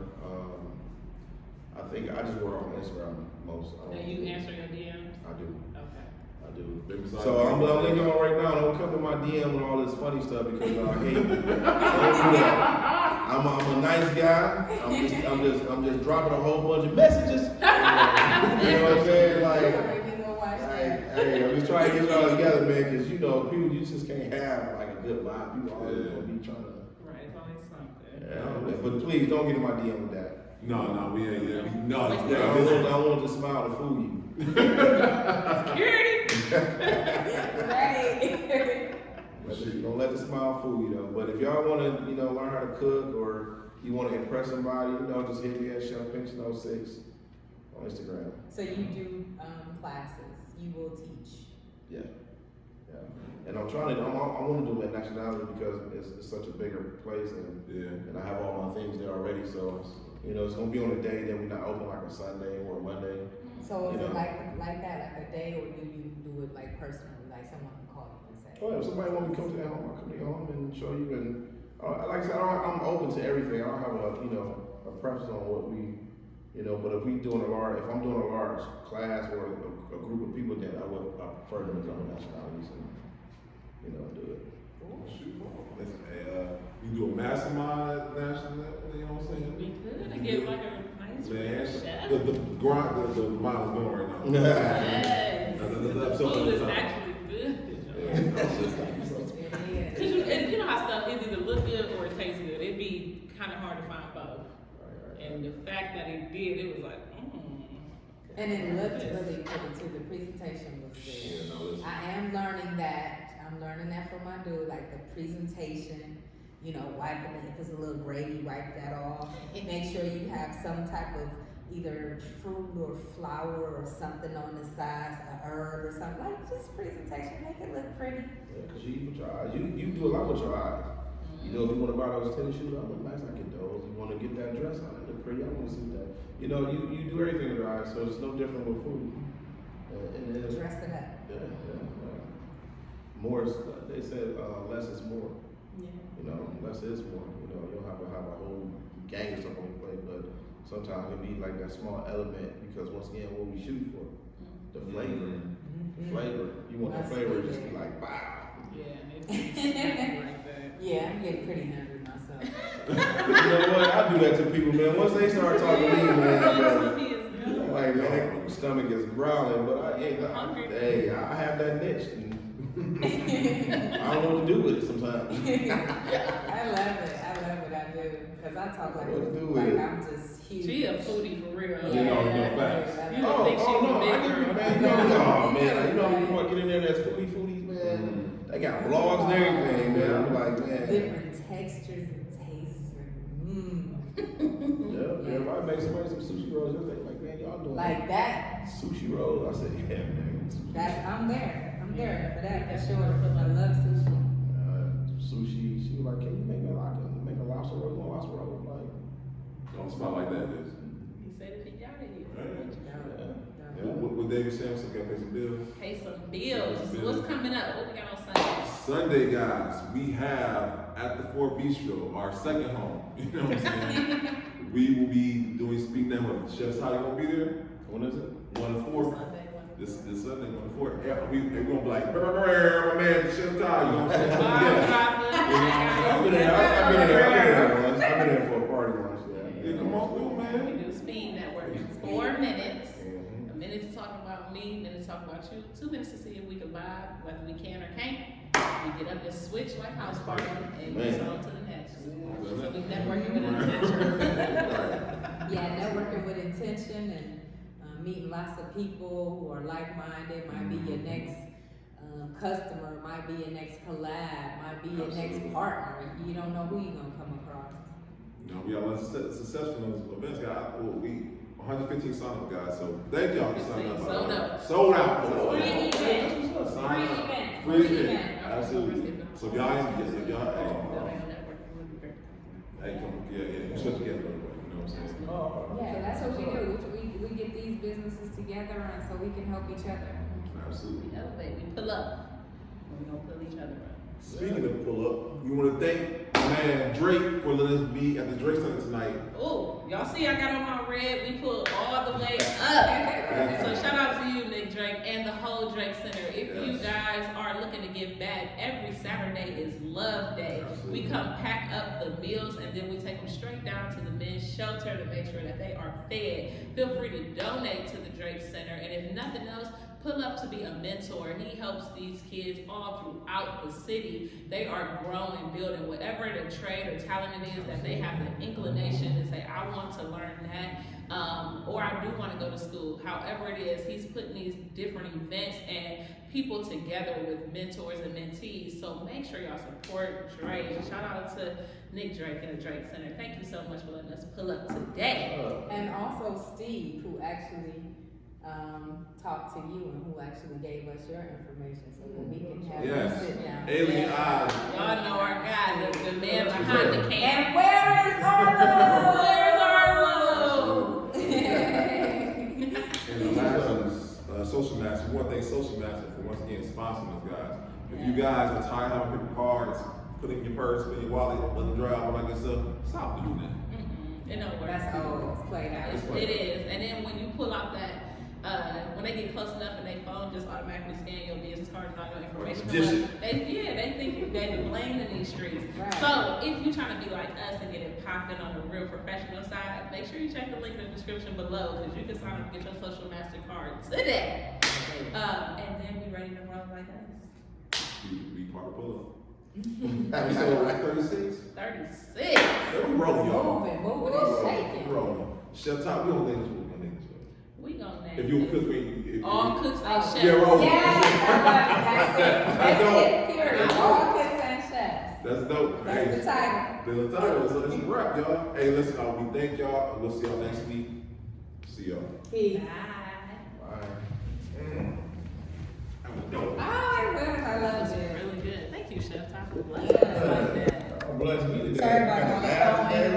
I think I just work on Instagram most. Do you answer your DMs? I do. Okay. I do. Besides- So I'm linking on right now. Don't come to my DM with all this funny stuff because I hate it. Don't do that. I'm a nice guy. I'm just dropping a whole bunch of messages. You know what I'm saying? Hey, I'm just trying to get y'all together, man, because people, you just can't have like a good vibe. You always gonna be trying to. Right, it's always something. Yeah, but please don't get in my DM with that. No, we ain't. No, I want to smile to fool you. Security! Right. Don't let the smile fool you though. But if y'all want to, learn how to cook or you want to impress somebody, just hit me at Chef Pinkston 06 on Instagram. So you do classes. You will teach. Yeah. And I'm trying to. I want to do it at Nationality because it's such a bigger place and I have all my things there already. So it's gonna be on a day that we're not open like a Sunday or a Monday. So is it like that, like a day, or do you do it like personally, like someone can call you and say? Oh, if somebody want me to come to their home, I'll come to your home and show you. And like I said, I'm open to everything. I don't have a preference on what we, But if I'm doing a large class or a group of people, then I prefer them to come to Nationalities and do it. Shoot. Listen, hey, you do a mastermind at national level, you know what I'm saying? We could get like a nice Man, chef. the mind is going right now. Yes. The The food is episode. actually good. It is. And you know how stuff it either look good or it tastes good. It'd be kind of hard to find both. Right. And the fact that it did, it was like, And it looked really pretty too. The presentation was Yeah, good. no, listen. I am learning that. I'm learning that from my dude, like the presentation, wiping it. If it's a little gravy, wipe that off. Make sure you have some type of either fruit or flour or something on the sides, a herb or something. Like just presentation, make it look pretty. Yeah, because you eat with your eyes. You do a lot with your eyes. If you want to buy those tennis shoes, I look nice, I get those. You want to get that dress on, it look pretty, I want to see that. You do everything with your eyes, so it's no different with food. And then, Dress it up. yeah. More is, they said less is more. Yeah. Less is more. You don't have to have a whole gang of stuff on your plate, but sometimes it can be like that small element because once again, what we shoot for, the flavor. Mhm. Flavor. You want the That's flavor good. just to be like, wow. yeah, and it's exactly like that. Yeah, I'm getting pretty hungry myself. You know what? I do that to people, man. Once they start talking to me, man, He is good. like, man, their stomach is growling, but I have that niche. And I don't know what to do with it sometimes. I love it. I do. Because I talk like, What to do with it? I'm just huge. She a foodie for real. Yeah, no facts. You don't think she was no, a big I get girl. it, man. Man, you want to get in there, that's foodies, man. They got blogs and everything, man. I'm like, man. Different textures and tastes and Yeah, everybody make somebody some sushi rolls. They're like, man, y'all doing like that. sushi rolls. I said, yeah, man. I'm there for that for sure. I love sushi. Sushi. She was like, can you make a lobster roll? You want lobster roll? I'm like, On the spot like that is. He said if he got it, he yeah. What David Sampson got to pay some bills? pay some bills. What's coming up? What we got on Sunday? Sunday, guys, we have at the Fort Bistro, our second home. You know what I'm saying? We will be doing Speak Network. Chef Ty, you gonna be there? When is it? 1 to 4. Sunday, This Sunday, 1 to 4. Yeah, we're gonna be like, my man, Chef Ty, you know what I'm saying? I've been there for a party once. Yeah, come on through, We man. do speed network. 4 minutes. A minute to talk about me, a minute to talk about you, 2 minutes to see if we can vibe, whether we can or can't. We get up and switch like house party and move on to the next. So we networking with intention. Yeah, networking with intention and meeting lots of people who are like-minded, might be your next customer, might be your next collab, might be your next partner. You don't know who you're gonna come across. You know, we got a lot of successful events, guys. We 115 signed up, guys. So thank y'all for signing up. Sold out. Sold out. Free event. Sign up. Free Free event. event. Absolutely. So if y'all, hey, come, yeah, you should get it, you know what I'm saying? Yeah, that's what we do. We get these businesses together and so we can help each other. Absolutely. We elevate, we pull up. We don't pull each other up. Speaking of pull up, we want to thank my man Drake for letting us be at the Drake Center tonight. Oh, y'all see I got on my red, we pulled all the way up. So shout out to you, Nick Drake, and the whole Drake Center. If you guys are looking to give back, every Saturday is Love Day. Absolutely. We come pack up the meals and then we take them straight down to the men's shelter to make sure that they are fed. Feel free to donate to the Drake Center, and if nothing else, pull up to be a mentor. He helps these kids all throughout the city. They are growing, building whatever the trade or talent it is that they have the inclination to say, I want to learn that, or I do want to go to school. However it is, he's putting these different events and people together with mentors and mentees. So make sure y'all support Drake. Shout out to Nick Drake and the Drake Center. Thank you so much for letting us pull up today. And also Steve, who actually talked to you and who actually gave us your information so that we can have you sit down. Alien eyes. Y'all know our guy, the man behind the camera. And where is Arlo? Where's Arlo? And the last one is Social Master. We want to thank Social Master for once again sponsoring us, guys. If you guys are tired of having paper cards, put it in your purse, put it in your wallet, let them dry out, all that good stuff, stop doing that. It don't work. That's old. It's played out. It is. And then when you pull out that, when they get close enough and they phone just automatically scan your business card and all your information. They think they be blamed in these streets. Right. So if you're trying to be like us and get it popping on the real professional side, make sure you check the link in the description below because you can sign up and get your Social Master card today. And then be ready to roll like us. Be part of pull up. Episode 36. 36. We rolling, y'all. Moving and shaking. We rolling. Chef Top, we don't think this one. We gonna name If you it. cook, All cooks and chefs. Yeah, roll. Yes, that's it. Period. All cooks and chefs. That's dope. That's the title. There's a title. So it's a wrap, y'all. Hey, listen, we thank y'all. And we'll see y'all next week. See y'all. Peace. Bye. Bye. That was dope. Oh, it was. I That love was it. really good. Thank you, Chef Top. I'm blessed to be today. Sorry about I got that. to laugh today.